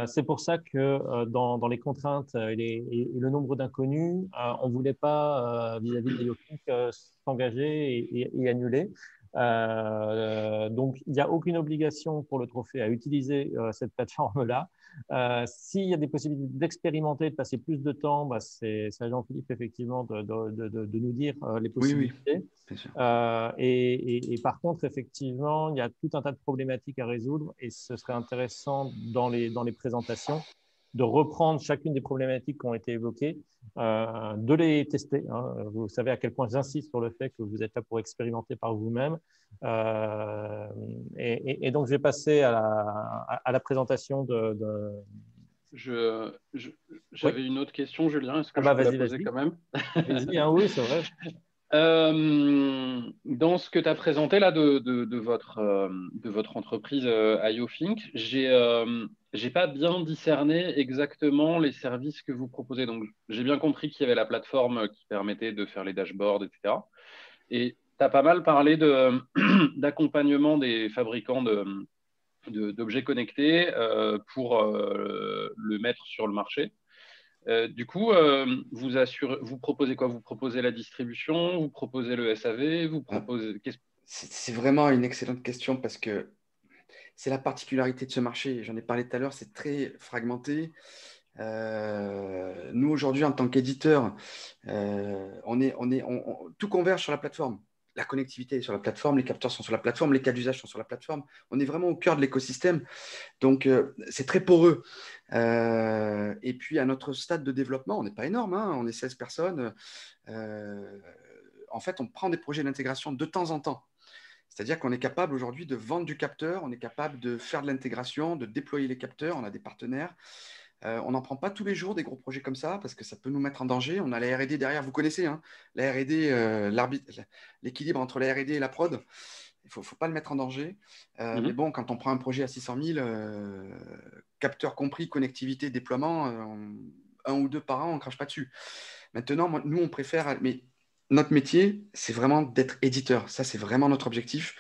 A: C'est pour ça que dans les contraintes et le nombre d'inconnus, on ne voulait pas, vis-à-vis de IOFIC, s'engager et annuler. Donc, il n'y a aucune obligation pour le trophée à utiliser cette plateforme-là. S'il y a des possibilités d'expérimenter, de passer plus de temps, c'est à Jean-Philippe, effectivement, de nous dire les possibilités.
B: Oui,
A: et par contre, effectivement, il y a tout un tas de problématiques à résoudre et ce serait intéressant dans les présentations de reprendre chacune des problématiques qui ont été évoquées, de les tester. Hein. Vous savez à quel point j'insiste sur le fait que vous êtes là pour expérimenter par vous-même. Et donc, je vais passer à la présentation
C: J'avais une autre question, Julien. Est-ce que je peux la poser quand même?
A: Vas-y, hein, oui, c'est vrai.
C: Dans ce que tu as présenté là de votre entreprise IOFINC, j'ai pas bien discerné exactement les services que vous proposez. Donc, j'ai bien compris qu'il y avait la plateforme qui permettait de faire les dashboards, etc. Et tu as pas mal parlé d'accompagnement des fabricants d'objets connectés pour le mettre sur le marché. Du coup, vous proposez quoi? Vous proposez la distribution, vous proposez le SAV, vous proposez...
B: C'est vraiment une excellente question parce que c'est la particularité de ce marché. J'en ai parlé tout à l'heure, c'est très fragmenté. Nous, aujourd'hui, en tant qu'éditeur, tout converge sur la plateforme. La connectivité est sur la plateforme, les capteurs sont sur la plateforme, les cas d'usage sont sur la plateforme. On est vraiment au cœur de l'écosystème. Donc, c'est très poreux. Et puis, à notre stade de développement, on n'est pas énorme, hein, on est 16 personnes. En fait, on prend des projets d'intégration de temps en temps. C'est-à-dire qu'on est capable aujourd'hui de vendre du capteur, on est capable de faire de l'intégration, de déployer les capteurs, on a des partenaires. On n'en prend pas tous les jours des gros projets comme ça parce que ça peut nous mettre en danger. On a la R&D derrière, vous connaissez, hein, la R&D, l'équilibre entre la R&D et la prod. Il ne faut pas le mettre en danger. Mais bon, quand on prend un projet à 600 000, capteurs compris, connectivité, déploiement, un ou deux par an, on ne crache pas dessus. Maintenant, nous, on préfère... Mais notre métier, c'est vraiment d'être éditeur. Ça, c'est vraiment notre objectif.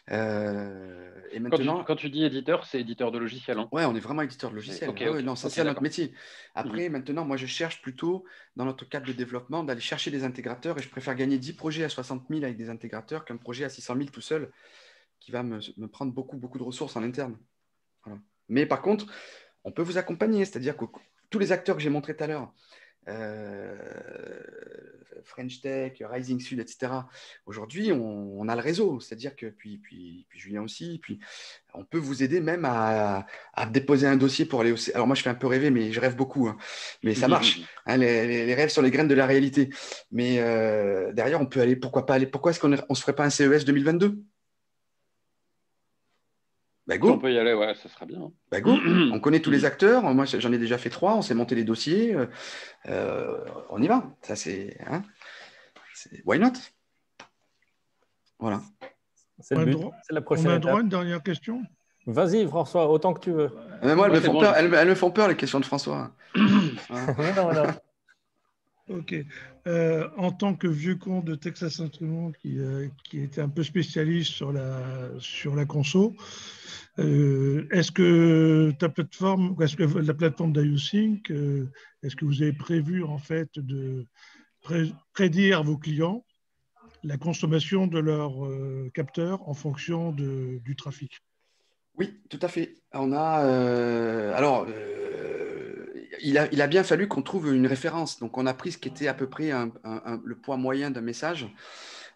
B: Et maintenant,
C: quand tu dis éditeur, c'est éditeur de logiciel. Hein.
B: Ouais, on est vraiment éditeur de logiciel. Non, ça, c'est notre métier. Après, maintenant, moi, je cherche plutôt, dans notre cadre de développement, d'aller chercher des intégrateurs et je préfère gagner 10 projets à 60 000 avec des intégrateurs qu'un projet à 600 000 tout seul qui va me prendre beaucoup de ressources en interne. Voilà. Mais par contre, on peut vous accompagner, c'est-à-dire que tous les acteurs que j'ai montrés tout à l'heure, French Tech, Rising Sud, etc. Aujourd'hui, on a le réseau, c'est-à-dire que puis Julien aussi, puis on peut vous aider même à déposer un dossier pour aller au. Alors moi, je fais un peu rêver, mais je rêve beaucoup, hein. Mais ça marche. Hein, les rêves sont les graines de la réalité. Mais derrière, on peut aller. Pourquoi pas aller? Pourquoi est-ce qu'on ne se ferait pas un CES 2022? Bah go.
C: On peut y aller, ouais, ça sera bien.
B: Bah go. On connaît tous les acteurs. Moi, j'en ai déjà fait 3. On s'est monté les dossiers. On y va. Ça, c'est why not? Voilà.
A: C'est le but. C'est la prochaine
E: étape. On a droit à une dernière question?
A: Vas-y, François, autant que tu veux.
B: Mais moi, elles me font peur, les questions de François. Hein.
A: Non, non.
E: Ok. En tant que vieux con de Texas Instruments qui était un peu spécialiste sur la conso, est-ce que ta plateforme, est-ce que la plateforme d'IOSync, est-ce que vous avez prévu en fait de prédire à vos clients la consommation de leurs capteurs en fonction du trafic?
B: Oui, tout à fait. On a, il a bien fallu qu'on trouve une référence. Donc, on a pris ce qui était à peu près le poids moyen d'un message.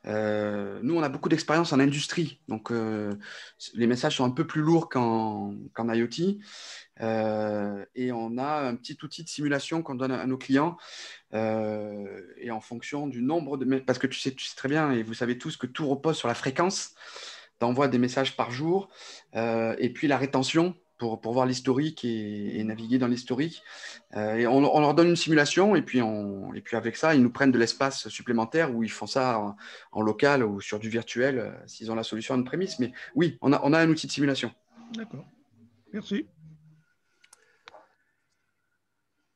B: Nous, on a beaucoup d'expérience en industrie. Donc, les messages sont un peu plus lourds qu'en IoT. Et on a un petit outil de simulation qu'on donne à nos clients. Et en fonction du nombre de... Parce que tu sais très bien, et vous savez tous, que tout repose sur la fréquence d'envoi des messages par jour, et puis la rétention pour voir l'historique et naviguer dans l'historique. Et on leur donne une simulation, et puis avec ça, ils nous prennent de l'espace supplémentaire où ils font ça en local ou sur du virtuel, s'ils ont la solution on-premise. Mais oui, on a un outil de simulation.
E: D'accord. Merci.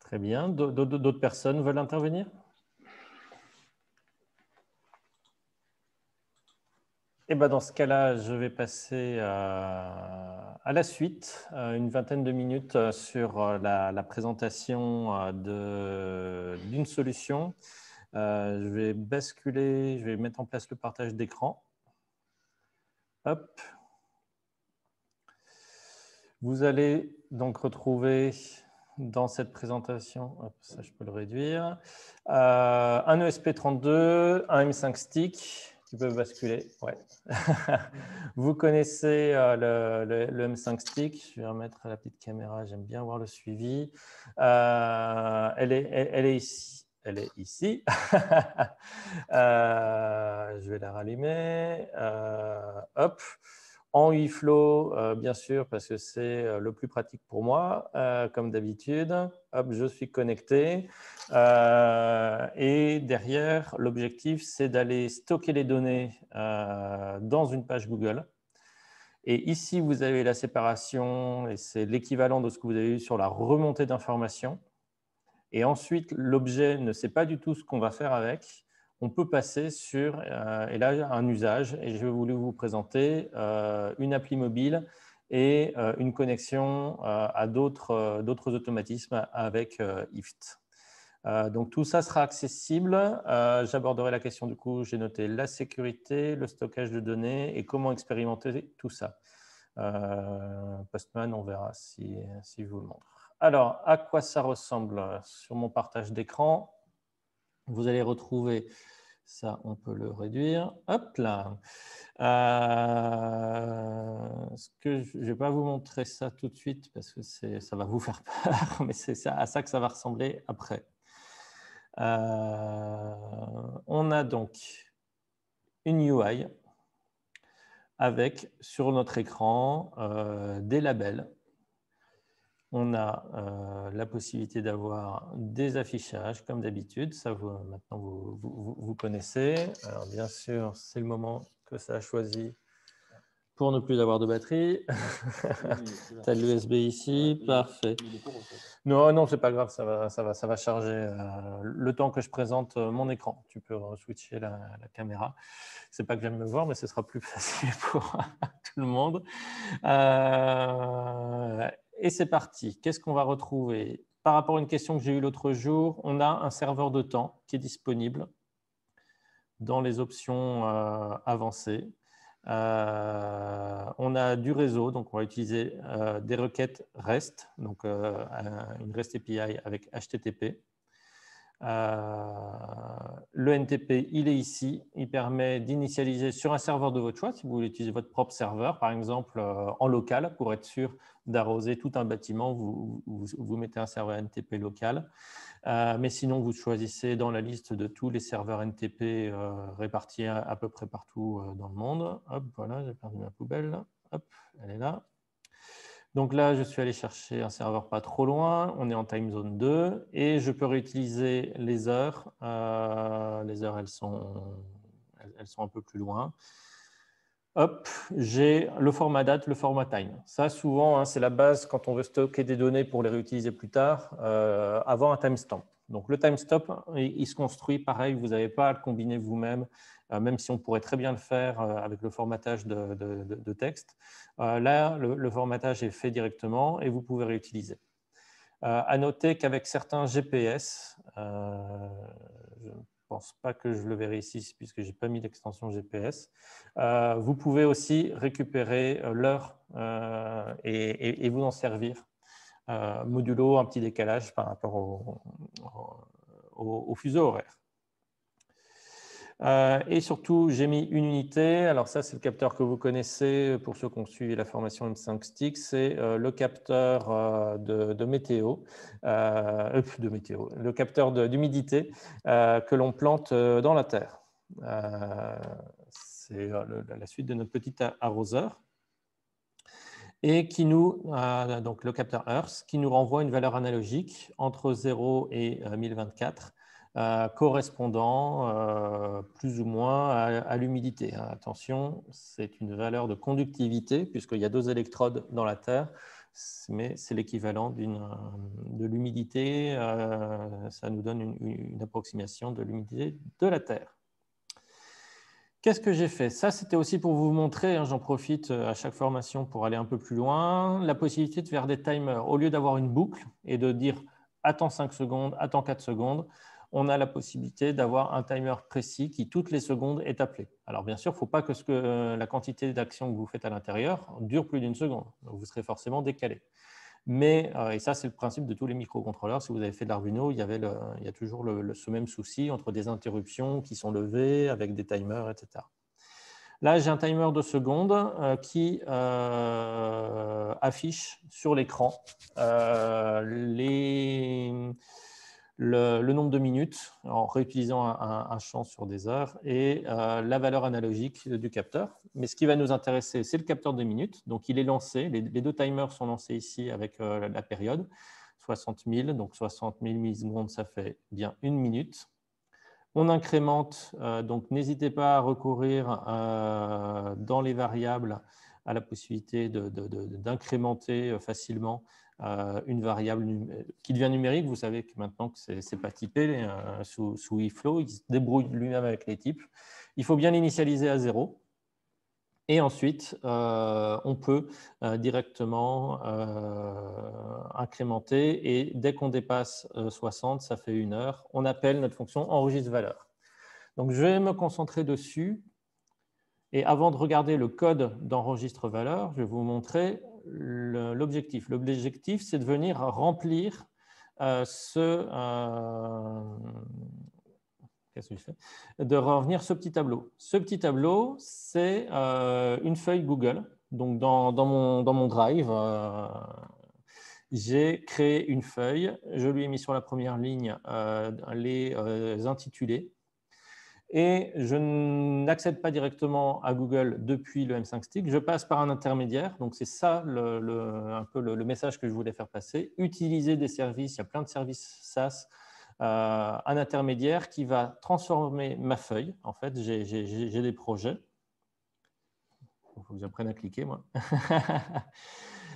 A: Très bien. D'autres personnes veulent intervenir? Et ben dans ce cas-là, je vais passer à la suite, une vingtaine de minutes sur la présentation d'une solution. Je vais basculer, je vais mettre en place le partage d'écran. Hop. Vous allez donc retrouver dans cette présentation, hop, ça je peux le réduire, un ESP32, un M5 stick. Tu peux basculer, ouais. Vous connaissez le M5 stick. Je vais remettre la petite caméra, j'aime bien voir le suivi. Elle est ici. Elle est ici. Je vais la rallumer. Hop. En UIFlow, bien sûr, parce que c'est le plus pratique pour moi, comme d'habitude. Hop, je suis connecté. Et derrière, l'objectif, c'est d'aller stocker les données dans une page Google. Et ici, vous avez la séparation, et c'est l'équivalent de ce que vous avez eu sur la remontée d'informations. Et ensuite, l'objet ne sait pas du tout ce qu'on va faire avec. On peut passer sur, et là, un usage, et je vais vous présenter une appli mobile et une connexion à d'autres automatismes avec IFT. Donc, tout ça sera accessible. J'aborderai la question, du coup, j'ai noté la sécurité, le stockage de données et comment expérimenter tout ça. Postman, on verra si je vous le montre. Alors, à quoi ça ressemble sur mon partage d'écran? Vous allez retrouver ça, on peut le réduire. Hop là. Je ne vais pas vous montrer ça tout de suite parce que ça va vous faire peur, mais c'est à ça que ça va ressembler après. On a donc une UI avec sur notre écran des labels. On a la possibilité d'avoir des affichages comme d'habitude. Ça, maintenant, vous connaissez. Alors, bien sûr, c'est le moment que ça a choisi pour ne plus avoir de batterie. Tu as l'USB ici. Parfait. Non, c'est pas grave. Ça va charger le temps que je présente mon écran. Tu peux switcher la caméra. C'est pas que j'aime me voir, mais ce sera plus facile pour tout le monde. Et c'est parti. Qu'est-ce qu'on va retrouver? Par rapport à une question que j'ai eue l'autre jour, on a un serveur de temps qui est disponible dans les options avancées. On a du réseau, donc on va utiliser des requêtes REST, donc une REST API avec HTTP. Le NTP, il est ici. Il permet d'initialiser sur un serveur de votre choix, si vous voulez utiliser votre propre serveur, par exemple en local, pour être sûr d'arroser tout un bâtiment, vous mettez un serveur NTP local. Mais sinon, vous choisissez dans la liste de tous les serveurs NTP répartis à peu près partout dans le monde. Hop, voilà, j'ai perdu ma poubelle. Hop, elle est là. Donc là, je suis allé chercher un serveur pas trop loin. On est en time zone 2 et je peux réutiliser les heures. Les heures, elles sont un peu plus loin. hop, j'ai le format date, le format time. Ça, souvent, hein, c'est la base quand on veut stocker des données pour les réutiliser plus tard, avant un timestamp. Donc, le timestamp, il se construit pareil, vous n'avez pas à le combiner vous-même, même si on pourrait très bien le faire avec le formatage de texte. Là, le formatage est fait directement et vous pouvez réutiliser. À noter qu'avec certains GPS, je ne pense pas que je le verrai ici puisque je n'ai pas mis l'extension GPS, vous pouvez aussi récupérer l'heure et vous en servir modulo un petit décalage par rapport au fuseau horaire. Et surtout, j'ai mis une unité. Alors ça, c'est le capteur que vous connaissez pour ceux qui ont suivi la formation M5 Stick. C'est le capteur de météo, le capteur d'humidité que l'on plante dans la terre. C'est la suite de notre petit arroseur. Et qui nous, donc le capteur Earth, qui nous renvoie une valeur analogique entre 0 et 1024, correspondant plus ou moins à l'humidité. Attention, c'est une valeur de conductivité, puisqu'il y a 2 électrodes dans la Terre, mais c'est l'équivalent de l'humidité. Ça nous donne une approximation de l'humidité de la Terre. Qu'est-ce que j'ai fait? Ça, c'était aussi pour vous montrer, hein, j'en profite à chaque formation pour aller un peu plus loin, la possibilité de faire des timers. Au lieu d'avoir une boucle et de dire « attends 5 secondes, attends 4 secondes », on a la possibilité d'avoir un timer précis qui, toutes les secondes, est appelé. Alors, bien sûr, il ne faut pas que la quantité d'actions que vous faites à l'intérieur dure plus d'1 seconde. Donc, vous serez forcément décalé. Mais, et ça, c'est le principe de tous les microcontrôleurs. Si vous avez fait de l'Arduino, il y a toujours ce même souci entre des interruptions qui sont levées avec des timers, etc. Là, j'ai un timer de secondes qui affiche sur l'écran le nombre de minutes en réutilisant un champ sur des heures et la valeur analogique du capteur. Mais ce qui va nous intéresser, c'est le capteur de minutes. Donc, il est lancé. Les 2 timers sont lancés ici avec la période, 60 000. Donc, 60 000 millisecondes, ça fait bien 1 minute. On incrémente. Donc, n'hésitez pas à recourir dans les variables à la possibilité d'incrémenter facilement une variable qui devient numérique. Vous savez que maintenant que ce n'est pas typé sous eFlow, il se débrouille lui-même avec les types. Il faut bien l'initialiser à 0. Et ensuite, on peut directement incrémenter. Et dès qu'on dépasse 60, ça fait 1 heure, on appelle notre fonction enregistre valeur. Donc, je vais me concentrer dessus. Et avant de regarder le code d'enregistre valeur, je vais vous montrer l'objectif. L'objectif, c'est de venir remplir de revenir ce petit tableau. Ce petit tableau, c'est une feuille Google. Donc, dans mon Drive, j'ai créé une feuille. Je lui ai mis sur la première ligne les intitulés. Et je n'accède pas directement à Google depuis le M5 Stick, je passe par un intermédiaire. Donc, c'est ça un peu le message que je voulais faire passer. Utiliser des services, il y a plein de services SaaS, un intermédiaire qui va transformer ma feuille. En fait, j'ai des projets. Il faut que j'apprenne à cliquer, moi.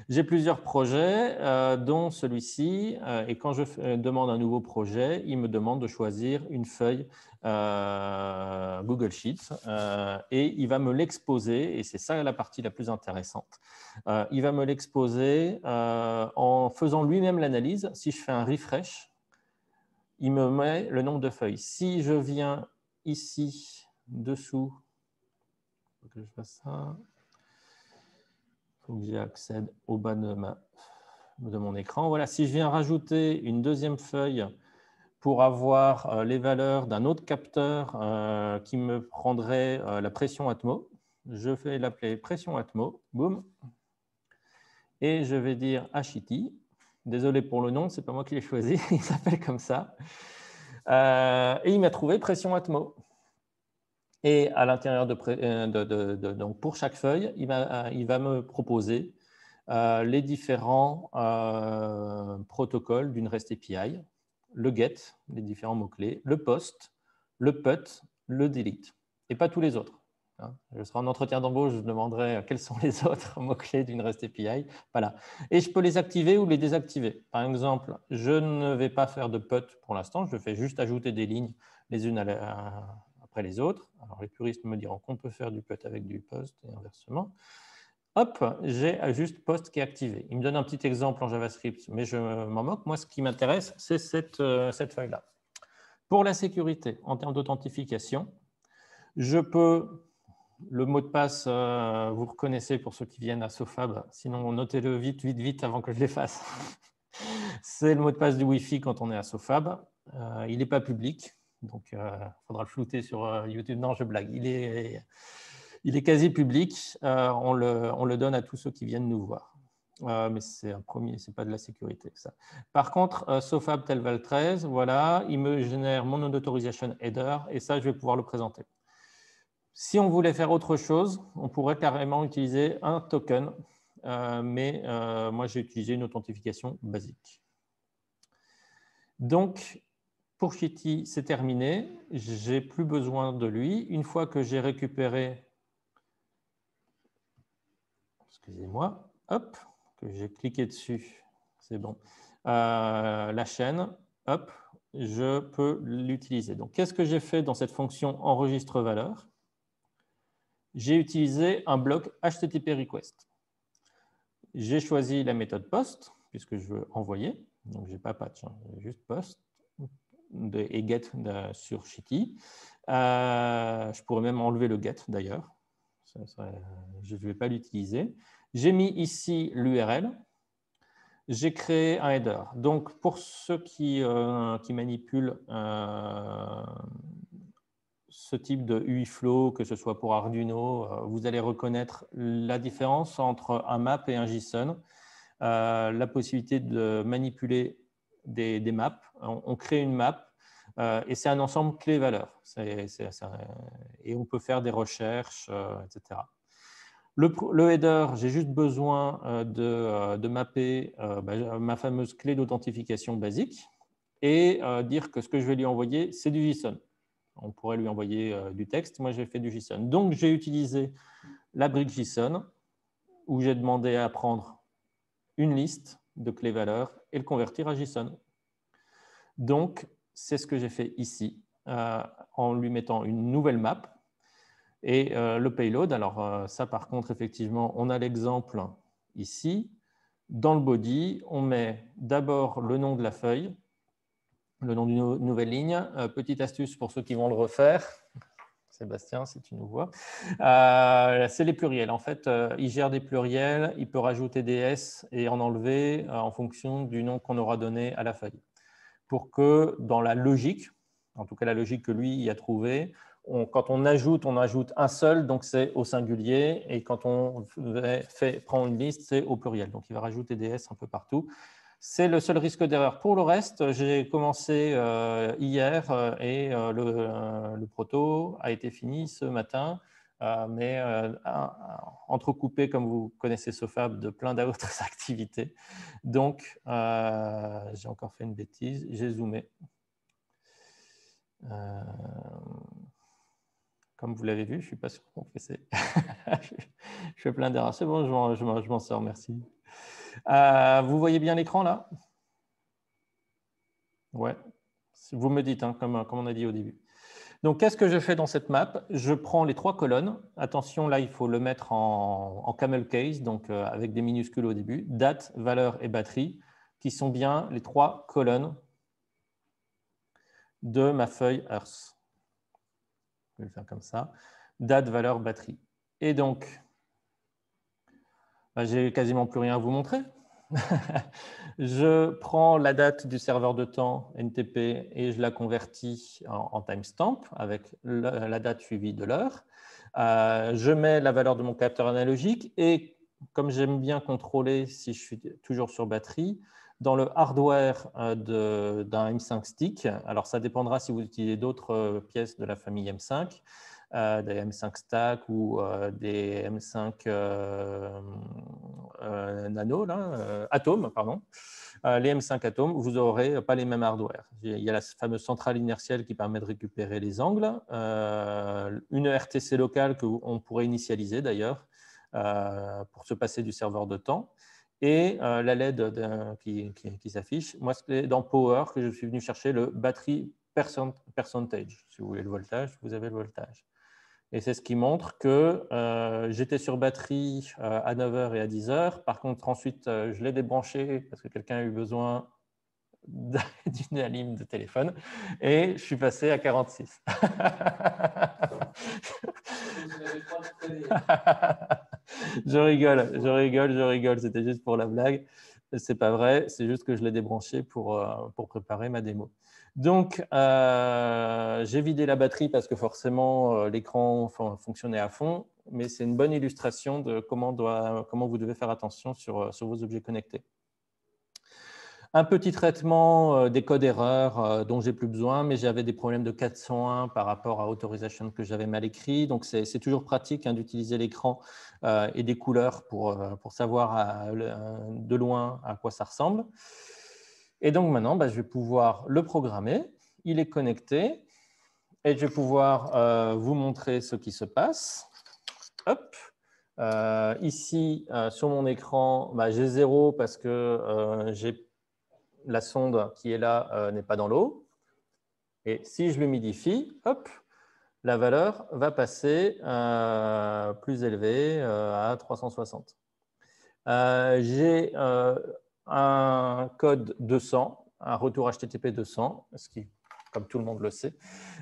A: J'ai plusieurs projets, dont celui-ci. Et quand je demande un nouveau projet, il me demande de choisir une feuille Google Sheets. Et il va me l'exposer, et c'est ça la partie la plus intéressante. Il va me l'exposer en faisant lui-même l'analyse. Si je fais un refresh, il me met le nombre de feuilles. Si je viens ici, dessous, il faut que je fasse ça. Il faut que j'accède au bas de mon écran. Voilà, si je viens rajouter une deuxième feuille pour avoir les valeurs d'un autre capteur qui me prendrait la pression Atmo, je vais l'appeler pression Atmo, boum, et je vais dire HIT. Désolé pour le nom, ce n'est pas moi qui l'ai choisi, il s'appelle comme ça. Et il m'a trouvé pression Atmo. Et à l'intérieur donc pour chaque feuille, il va me proposer les différents protocoles d'une REST API, le GET, les différents mots-clés, le POST, le PUT, le DELETE, et pas tous les autres.
F: Je serai en entretien d'embauche, je demanderai quels sont les autres mots-clés d'une REST API. Voilà. Et je peux les activer ou les désactiver. Par exemple, je ne vais pas faire de put pour l'instant, je fais juste ajouter des lignes les unes après les autres. Alors, les puristes me diront qu'on peut faire du put avec du post et inversement. Hop, j'ai juste post qui est activé. Il me donne un petit exemple en JavaScript, mais je m'en moque. Moi, ce qui m'intéresse, c'est cette feuille-là. Pour la sécurité, en termes d'authentification, je peux, le mot de passe, vous reconnaissez pour ceux qui viennent à Sofab, sinon notez-le vite avant que je l'efface. C'est le mot de passe du Wi-Fi quand on est à Sofab. Il n'est pas public, donc il faudra le flouter sur YouTube. Non, je blague. Il est quasi public. On le donne à tous ceux qui viennent nous voir. Mais c'est un premier, ce n'est pas de la sécurité. Ça. Par contre, Sofab Telval 13, voilà, il me génère mon non-authorization header et ça, je vais pouvoir le présenter. Si on voulait faire autre chose, on pourrait carrément utiliser un token, mais moi, j'ai utilisé une authentification basique. Donc, pour Shitty, c'est terminé. Je n'ai plus besoin de lui. Une fois que j'ai récupéré, excusez-moi, hop, que j'ai cliqué dessus, c'est bon, la chaîne, hop, je peux l'utiliser. Donc, qu'est-ce que j'ai fait dans cette fonction enregistre valeur? J'ai utilisé un bloc HTTP request. J'ai choisi la méthode post, puisque je veux envoyer. Donc, je n'ai pas patch, juste post et get sur Shitty. Je pourrais même enlever le get d'ailleurs. Je ne vais pas l'utiliser. J'ai mis ici l'URL. J'ai créé un header. Donc, pour ceux qui manipulent ce type de UI-Flow, que ce soit pour Arduino, vous allez reconnaître la différence entre un map et un JSON, la possibilité de manipuler des maps. On crée une map et c'est un ensemble clé-valeur. Et on peut faire des recherches, etc. Le header, j'ai juste besoin de mapper ma fameuse clé d'authentification basique et dire que ce que je vais lui envoyer, c'est du JSON. On pourrait lui envoyer du texte. Moi, j'ai fait du JSON. Donc, j'ai utilisé la brique JSON où j'ai demandé à prendre une liste de clés valeurs et le convertir à JSON. Donc, c'est ce que j'ai fait ici en lui mettant une nouvelle map. Et le payload, alors ça, par contre, effectivement, on a l'exemple ici. Dans le body, on met d'abord le nom de la feuille, le nom d'une nouvelle ligne. Petite astuce pour ceux qui vont le refaire. Sébastien, si tu nous vois. C'est les pluriels. En fait, il gère des pluriels, il peut rajouter des S et en enlever en fonction du nom qu'on aura donné à la feuille. Pour que dans la logique, en tout cas la logique que lui y a trouvée, quand on ajoute un seul, donc c'est au singulier, et quand on prend une liste, c'est au pluriel. Donc il va rajouter des S un peu partout. C'est le seul risque d'erreur. Pour le reste, j'ai commencé hier et le proto a été fini ce matin, mais entrecoupé, comme vous connaissez Sofab, de plein d'autres activités. Donc, j'ai encore fait une bêtise, j'ai zoomé. Comme vous l'avez vu, je ne suis pas sur mon PC. Je fais plein d'erreurs. C'est bon, je m'en sors, merci. Vous voyez bien l'écran là? Ouais, vous me dites, hein, comme on a dit au début. Donc, qu'est-ce que je fais dans cette map? Je prends les trois colonnes. Attention, là, il faut le mettre en camel case, donc avec des minuscules au début. Date, valeur et batterie, qui sont bien les trois colonnes de ma feuille Earth. Je vais le faire comme ça. Date, valeur, batterie. Et donc, j'ai quasiment plus rien à vous montrer. Je prends la date du serveur de temps NTP et je la convertis en timestamp avec la date suivie de l'heure. Je mets la valeur de mon capteur analogique et comme j'aime bien contrôler si je suis toujours sur batterie, dans le hardware d'un M5 stick, alors ça dépendra si vous utilisez d'autres pièces de la famille M5, des M5 Stack ou des M5 Nano, Atom, pardon. Les M5 Atom, vous n'aurez pas les mêmes hardware. Il y a la fameuse centrale inertielle qui permet de récupérer les angles, une RTC locale qu'on pourrait initialiser d'ailleurs pour se passer du serveur de temps, et la LED qui s'affiche. Moi, c'est dans Power que je suis venu chercher le battery percentage. Si vous voulez le voltage, vous avez le voltage. Et c'est ce qui montre que j'étais sur batterie à 9h et à 10h. Par contre, ensuite, je l'ai débranché parce que quelqu'un a eu besoin d'une ligne de téléphone et je suis passé à 46. Je rigole. C'était juste pour la blague. C'est pas vrai, c'est juste que je l'ai débranché pour préparer ma démo. Donc, j'ai vidé la batterie parce que forcément, l'écran fonctionnait à fond, mais c'est une bonne illustration de comment vous devez faire attention sur vos objets connectés. Un petit traitement des codes erreurs dont j'ai plus besoin, mais j'avais des problèmes de 401 par rapport à Authorization que j'avais mal écrit. Donc, c'est toujours pratique d'utiliser l'écran et des couleurs pour savoir de loin à quoi ça ressemble. Et donc, maintenant, je vais pouvoir le programmer. Il est connecté et je vais pouvoir vous montrer ce qui se passe. Hop. Ici, sur mon écran, j'ai 0 parce que j'ai la sonde qui est là n'est pas dans l'eau. Et si je l'humidifie, hop, la valeur va passer plus élevée à 360. J'ai un code 200, un retour HTTP 200, ce qui, comme tout le monde le sait,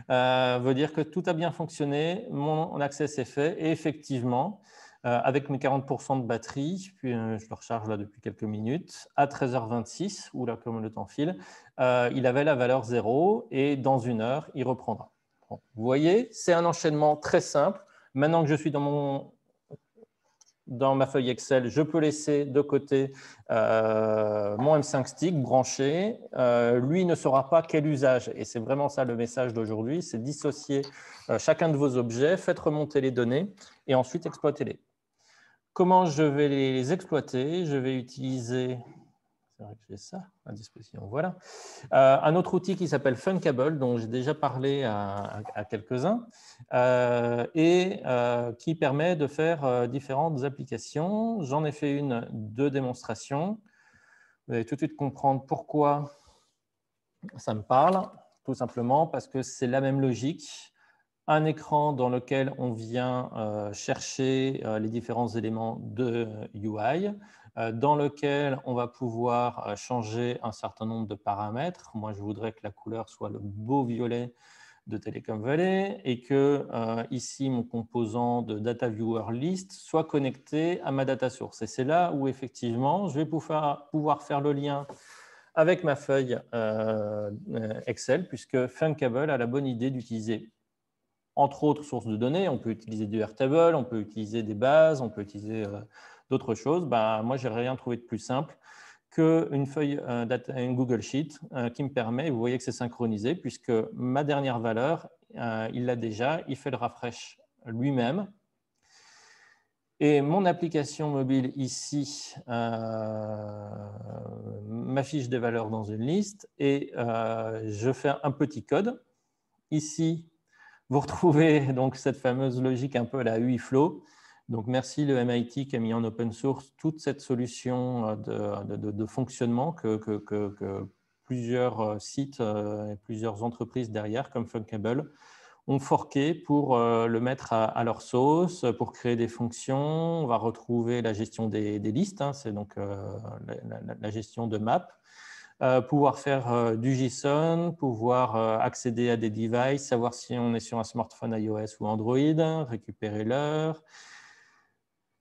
F: veut dire que tout a bien fonctionné, mon accès s'est fait, et effectivement, avec mes 40% de batterie, puis je le recharge là depuis quelques minutes, à 13h26, ou là comme le temps file, il avait la valeur 0 et dans 1 heure, il reprendra. Bon, vous voyez, c'est un enchaînement très simple. Maintenant que je suis dans ma feuille Excel, je peux laisser de côté mon M5 Stick branché. Lui ne saura pas quel usage. Et c'est vraiment ça le message d'aujourd'hui, c'est dissocier chacun de vos objets, faites remonter les données et ensuite exploitez-les. Comment je vais les exploiter? Je vais utiliser, c'est vrai que j'ai ça à disposition, voilà. Un autre outil qui s'appelle Funkable, dont j'ai déjà parlé à quelques-uns, et qui permet de faire différentes applications. J'en ai fait deux démonstrations. Vous allez tout de suite comprendre pourquoi ça me parle. Tout simplement parce que c'est la même logique. Un écran dans lequel on vient chercher les différents éléments de UI, dans lequel on va pouvoir changer un certain nombre de paramètres. Moi, je voudrais que la couleur soit le beau violet de Telecom Valley et que ici, mon composant de Data Viewer List soit connecté à ma data source. Et c'est là où, effectivement, je vais pouvoir faire le lien avec ma feuille Excel, puisque Funkable a la bonne idée d'utiliser entre autres sources de données. On peut utiliser du Airtable, on peut utiliser des bases, on peut utiliser d'autres choses. Moi, je n'ai rien trouvé de plus simple qu'une feuille, une Google Sheet qui me permet, vous voyez que c'est synchronisé, puisque ma dernière valeur, il l'a déjà, il fait le refresh lui-même. Et mon application mobile ici m'affiche des valeurs dans une liste et je fais un petit code. Ici, vous retrouvez donc cette fameuse logique un peu à la UIFlow. Donc, merci le MIT qui a mis en open source toute cette solution de fonctionnement que plusieurs sites et plusieurs entreprises derrière, comme Funkable, ont forqué pour le mettre à leur sauce, pour créer des fonctions. On va retrouver la gestion des listes, c'est donc la gestion de maps. Pouvoir faire du JSON, pouvoir accéder à des devices, savoir si on est sur un smartphone iOS ou Android, récupérer l'heure.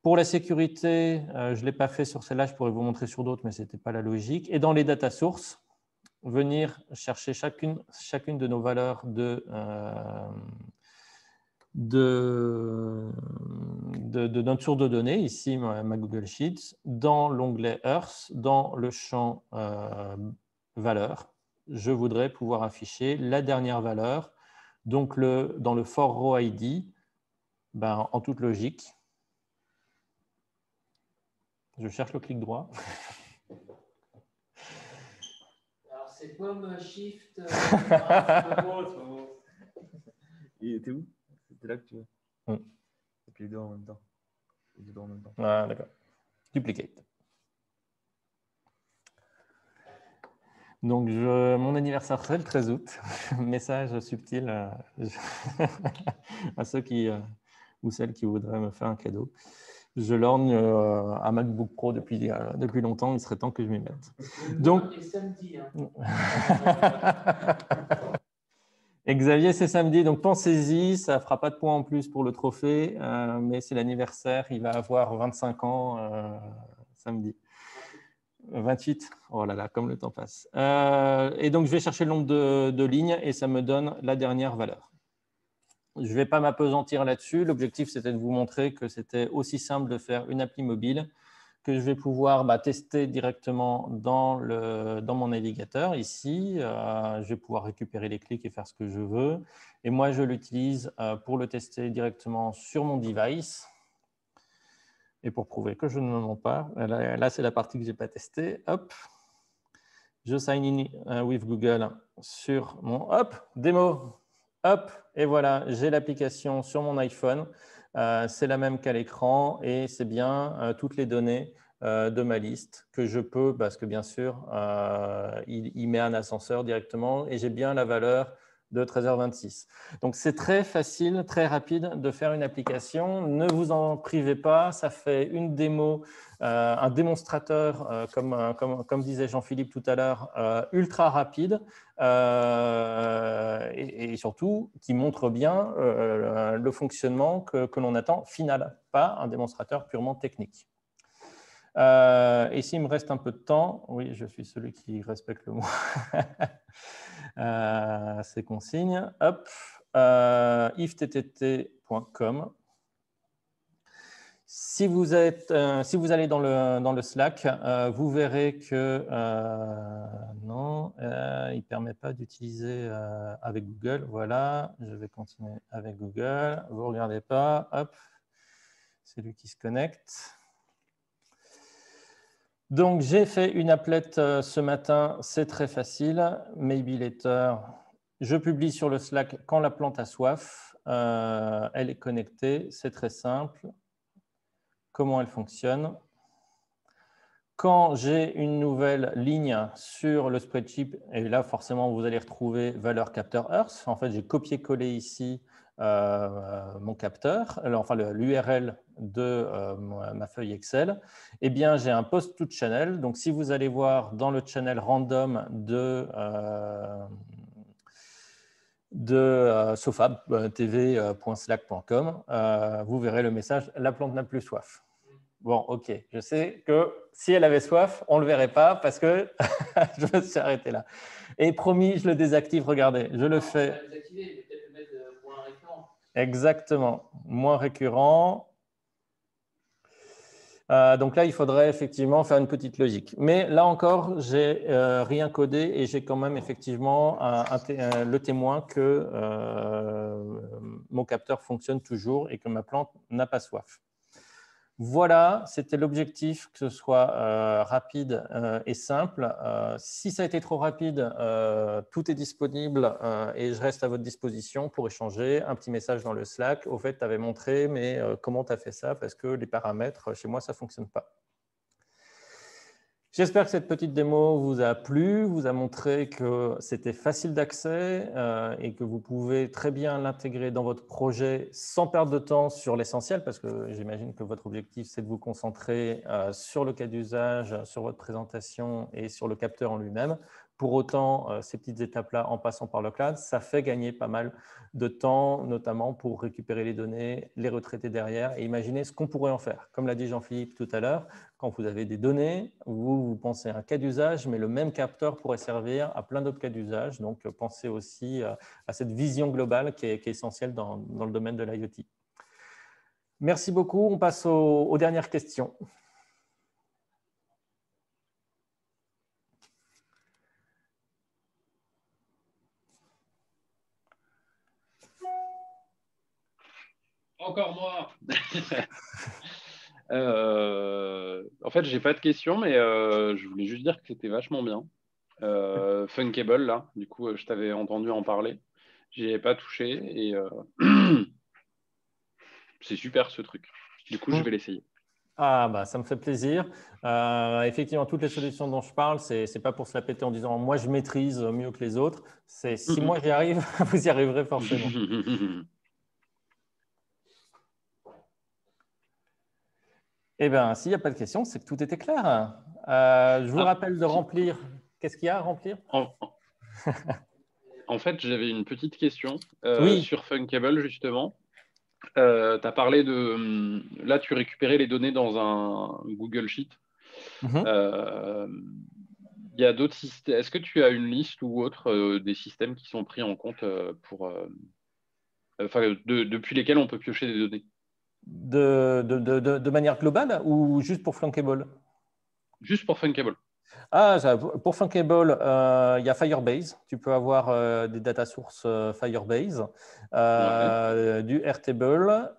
F: Pour la sécurité, je ne l'ai pas fait sur celle-là, je pourrais vous montrer sur d'autres, mais ce n'était pas la logique. Et dans les data sources, venir chercher chacune de nos valeurs de notre source de données, ici ma Google Sheets, dans l'onglet Earth, dans le champ valeur, je voudrais pouvoir afficher la dernière valeur, donc dans le for row ID, Ben, en toute logique, je cherche le clic droit.
G: Alors, c'est pomme, shift.
H: Il était où? C'était là que tu veux. Et puis les deux en même temps. Les deux en même temps.
F: Ah, d'accord. Duplicate. Donc, mon anniversaire, c'est le 13 août. Message subtil à ceux qui, ou celles qui voudraient me faire un cadeau. Je lorgne un MacBook Pro depuis longtemps. Il serait temps que je m'y mette. Donc,
G: et samedi. Hein.
F: Et Xavier, c'est samedi, donc pensez-y, ça ne fera pas de points en plus pour le trophée, mais c'est l'anniversaire, il va avoir 25 ans samedi. 28, oh là là, comme le temps passe. Et donc, je vais chercher le nombre de lignes et ça me donne la dernière valeur. Je ne vais pas m'appesantir là-dessus. L'objectif, c'était de vous montrer que c'était aussi simple de faire une appli mobile que je vais pouvoir tester directement dans mon navigateur ici. Je vais pouvoir récupérer les clics et faire ce que je veux. Et moi, je l'utilise pour le tester directement sur mon device. Et pour prouver que je ne me mens pas, là c'est la partie que je n'ai pas testée. Hop, je sign in with Google sur mon démo. Hop, et voilà, j'ai l'application sur mon iPhone. C'est la même qu'à l'écran et c'est bien toutes les données de ma liste que je peux, parce que bien sûr, il met un ascenseur directement et j'ai bien la valeur de 13h26. Donc, c'est très facile, très rapide de faire une application. Ne vous en privez pas. Ça fait une démo, un démonstrateur, comme disait Jean-Philippe tout à l'heure, ultra rapide et surtout qui montre bien le fonctionnement que l'on attend final, pas un démonstrateur purement technique. Et s'il me reste un peu de temps, oui, je suis celui qui respecte le mot. Ces consignes. Hop, ifttt.com. Si vous allez dans le Slack, vous verrez que non, il ne permet pas d'utiliser avec Google. Voilà, je vais continuer avec Google. Vous ne regardez pas. Hop, c'est lui qui se connecte. Donc, j'ai fait une applet ce matin, c'est très facile. Maybe later, je publie sur le Slack quand la plante a soif. Elle est connectée, c'est très simple. Comment elle fonctionne? Quand j'ai une nouvelle ligne sur le spreadsheet, et là, forcément, vous allez retrouver valeur capteur Earth. En fait, j'ai copié-collé ici mon capteur, enfin l'URL de ma feuille Excel. Eh bien, j'ai un post to channel. Donc, si vous allez voir dans le channel random de sofab.tv.slack.com, vous verrez le message « La plante n'a plus soif ». Bon, ok, je sais que si elle avait soif, on ne le verrait pas parce que je me suis arrêté là. Et promis, je le désactive, regardez, je le fais.
G: On va désactiver, mais peut-être le mettre moins récurrent.
F: Exactement, moins récurrent. Donc là, il faudrait effectivement faire une petite logique. Mais là encore, j'ai rien codé et j'ai quand même effectivement le témoin que mon capteur fonctionne toujours et que ma plante n'a pas soif. Voilà, c'était l'objectif, que ce soit rapide et simple. Si ça a été trop rapide, tout est disponible et je reste à votre disposition pour échanger. Un petit message dans le Slack. Au fait, tu avais montré, mais comment tu as fait ça? Parce que les paramètres, chez moi, ça ne fonctionne pas. J'espère que cette petite démo vous a plu, vous a montré que c'était facile d'accès et que vous pouvez très bien l'intégrer dans votre projet sans perdre de temps sur l'essentiel, parce que j'imagine que votre objectif, c'est de vous concentrer sur le cas d'usage, sur votre présentation et sur le capteur en lui-même. Pour autant, ces petites étapes-là, en passant par le cloud, ça fait gagner pas mal de temps, notamment pour récupérer les données, les retraiter derrière et imaginer ce qu'on pourrait en faire. Comme l'a dit Jean-Philippe tout à l'heure, quand vous avez des données, vous pensez à un cas d'usage, mais le même capteur pourrait servir à plein d'autres cas d'usage. Donc, pensez aussi à cette vision globale qui est essentielle dans le domaine de l'IoT. Merci beaucoup. On passe aux dernières questions.
C: Encore moi. En fait, j'ai pas de questions, mais je voulais juste dire que c'était vachement bien. Funkable, là, du coup, je t'avais entendu en parler. J'y ai pas touché et c'est super ce truc. Du coup, je vais l'essayer.
F: Ah, bah, ça me fait plaisir. Effectivement, toutes les solutions dont je parle, ce n'est pas pour se la péter en disant moi, je maîtrise mieux que les autres. C'est si moi, j'y arrive, vous y arriverez forcément. Eh bien, s'il n'y a pas de questions, c'est que tout était clair. Je vous rappelle de remplir. Qu'est-ce qu'il y a à remplir?
C: En fait, j'avais une petite question
F: Oui.
C: sur Funkable, justement. Tu as parlé de… Là, tu récupérais les données dans un Google Sheet. Il y a d'autres systèmes. Est-ce que tu as une liste ou autre des systèmes qui sont pris en compte depuis lesquels on peut piocher des données?
F: De manière globale ou juste pour Funkable?
C: Juste pour Funkable.
F: Ah, pour Funkable, il y a Firebase. Tu peux avoir des data sources Firebase, du Airtable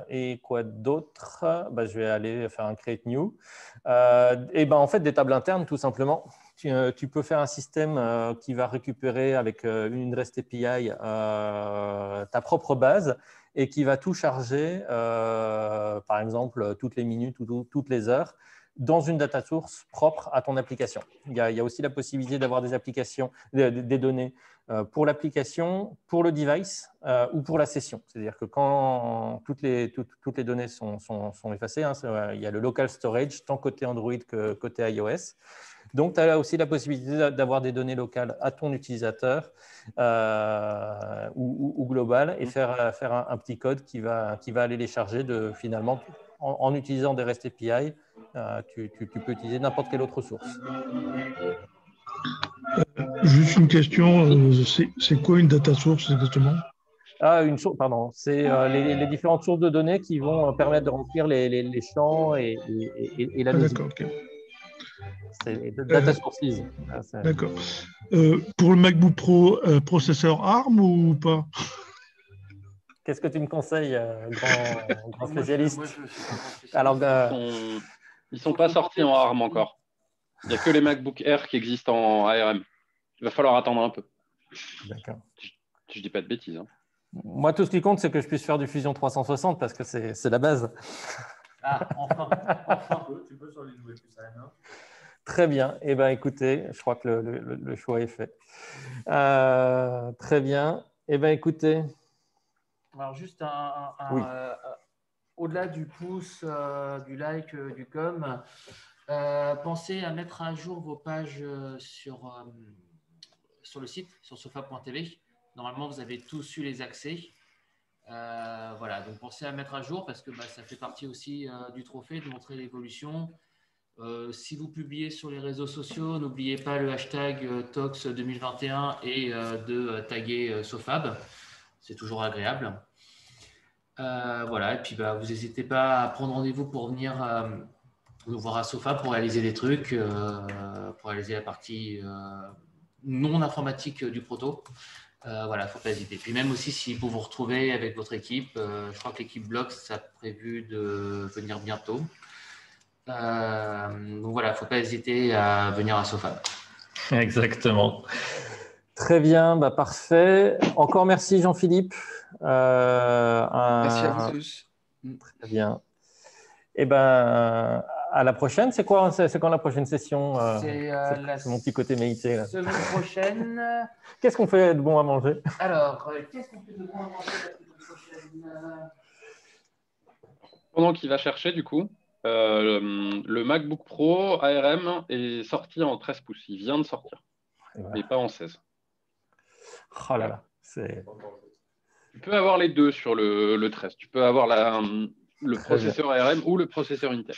F: et quoi d'autre? Je vais aller faire un create new. En fait, des tables internes, tout simplement. Tu peux faire un système qui va récupérer avec une REST API ta propre base et qui va tout charger, par exemple, toutes les minutes ou toutes les heures, dans une data source propre à ton application. Il y a aussi la possibilité d'avoir des applications, des données pour l'application, pour le device ou pour la session. C'est-à-dire que quand toutes les données sont effacées, il y a le local storage, tant côté Android que côté iOS. Donc, tu as là aussi la possibilité d'avoir des données locales à ton utilisateur ou global et faire un petit code qui va aller les charger finalement en utilisant des REST API. Tu peux utiliser n'importe quelle autre source.
E: Juste une question, c'est quoi une data source exactement?
F: Une source, pardon. C'est les différentes sources de données qui vont permettre de remplir les champs et la musique.
E: D'accord, ok.
F: C'est data sources.
E: D'accord. Pour le MacBook Pro, processeur ARM ou pas?
F: Qu'est-ce que tu me conseilles, grand spécialiste?
C: Alors, ils sont pas sortis en ARM encore. Il n'y a que les MacBook Air qui existent en ARM. Il va falloir attendre un peu.
F: D'accord.
C: Je dis pas de bêtises. Hein.
F: Moi, tout ce qui compte, c'est que je puisse faire du Fusion 360 parce que c'est la base.
G: Ah, enfin. Tu peux sur les nouvelles puces ARM.
F: Très bien. Eh bien, écoutez, je crois que le choix est fait. Très bien. Eh bien, écoutez.
G: Alors, juste au-delà du pouce, du like, du com, pensez à mettre à jour vos pages sur le site, sur sofa.tv. Normalement, vous avez tous eu les accès. Voilà, donc pensez à mettre à jour parce que ça fait partie aussi du trophée de montrer l'évolution. Si vous publiez sur les réseaux sociaux, n'oubliez pas le hashtag Tox 2021 et de taguer Sofab. C'est toujours agréable. Voilà, et puis vous n'hésitez pas à prendre rendez-vous pour venir nous voir à Sofab pour réaliser des trucs, pour réaliser la partie non informatique du proto. Voilà, il ne faut pas hésiter. Puis même aussi, si vous vous retrouvez avec votre équipe, je crois que l'équipe Blox a prévu de venir bientôt. Donc voilà, il ne faut pas hésiter à venir à Sofab.
A: Exactement.
F: Très bien, parfait. Encore merci Jean-Philippe.
B: Merci à vous tous.
F: Très bien. Et à la prochaine. C'est quand la prochaine session?
G: C'est
F: mon petit côté méité.
G: La semaine prochaine.
F: Qu'est-ce qu'on fait de bon à manger?
G: Alors, qu'est-ce qu'on fait de bon à manger la semaine prochaine?
C: Pendant qu'il va chercher, du coup, le MacBook Pro ARM est sorti en 13 pouces. Il vient de sortir, mais pas en 16.
F: Oh là là,
C: Tu peux avoir les deux sur le 13. Tu peux avoir le processeur ARM ou le processeur Intel.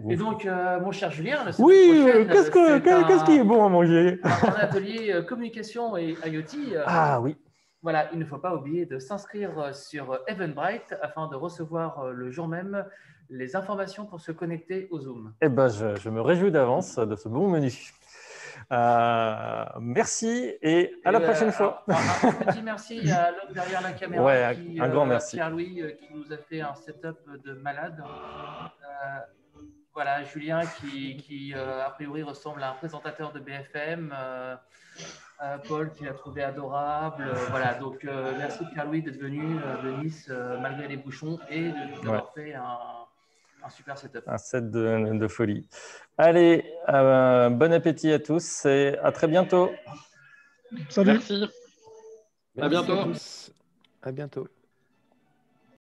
G: Et donc, mon cher Julien, la
F: semaine prochaine, qu'est-ce qui est bon à manger?
G: Un atelier communication et IoT.
F: Ah oui.
G: Voilà, il ne faut pas oublier de s'inscrire sur Eventbrite afin de recevoir le jour même les informations pour se connecter au Zoom.
F: Eh je me réjouis d'avance de ce bon menu. Merci et à la prochaine fois.
G: Un petit merci à l'homme derrière la caméra.
F: Ouais, un grand merci.
G: Pierre-Louis qui nous a fait un setup de malade. Voilà, Julien qui a priori ressemble à un présentateur de BFM. Paul qui l'a trouvé adorable. Voilà, donc merci Pierre-Louis d'être venu de Nice malgré les bouchons et d'avoir fait un super setup.
F: Un set de folie. Allez, bon appétit à tous et à très bientôt.
E: Salut.
C: Merci. À bientôt.
I: À bientôt.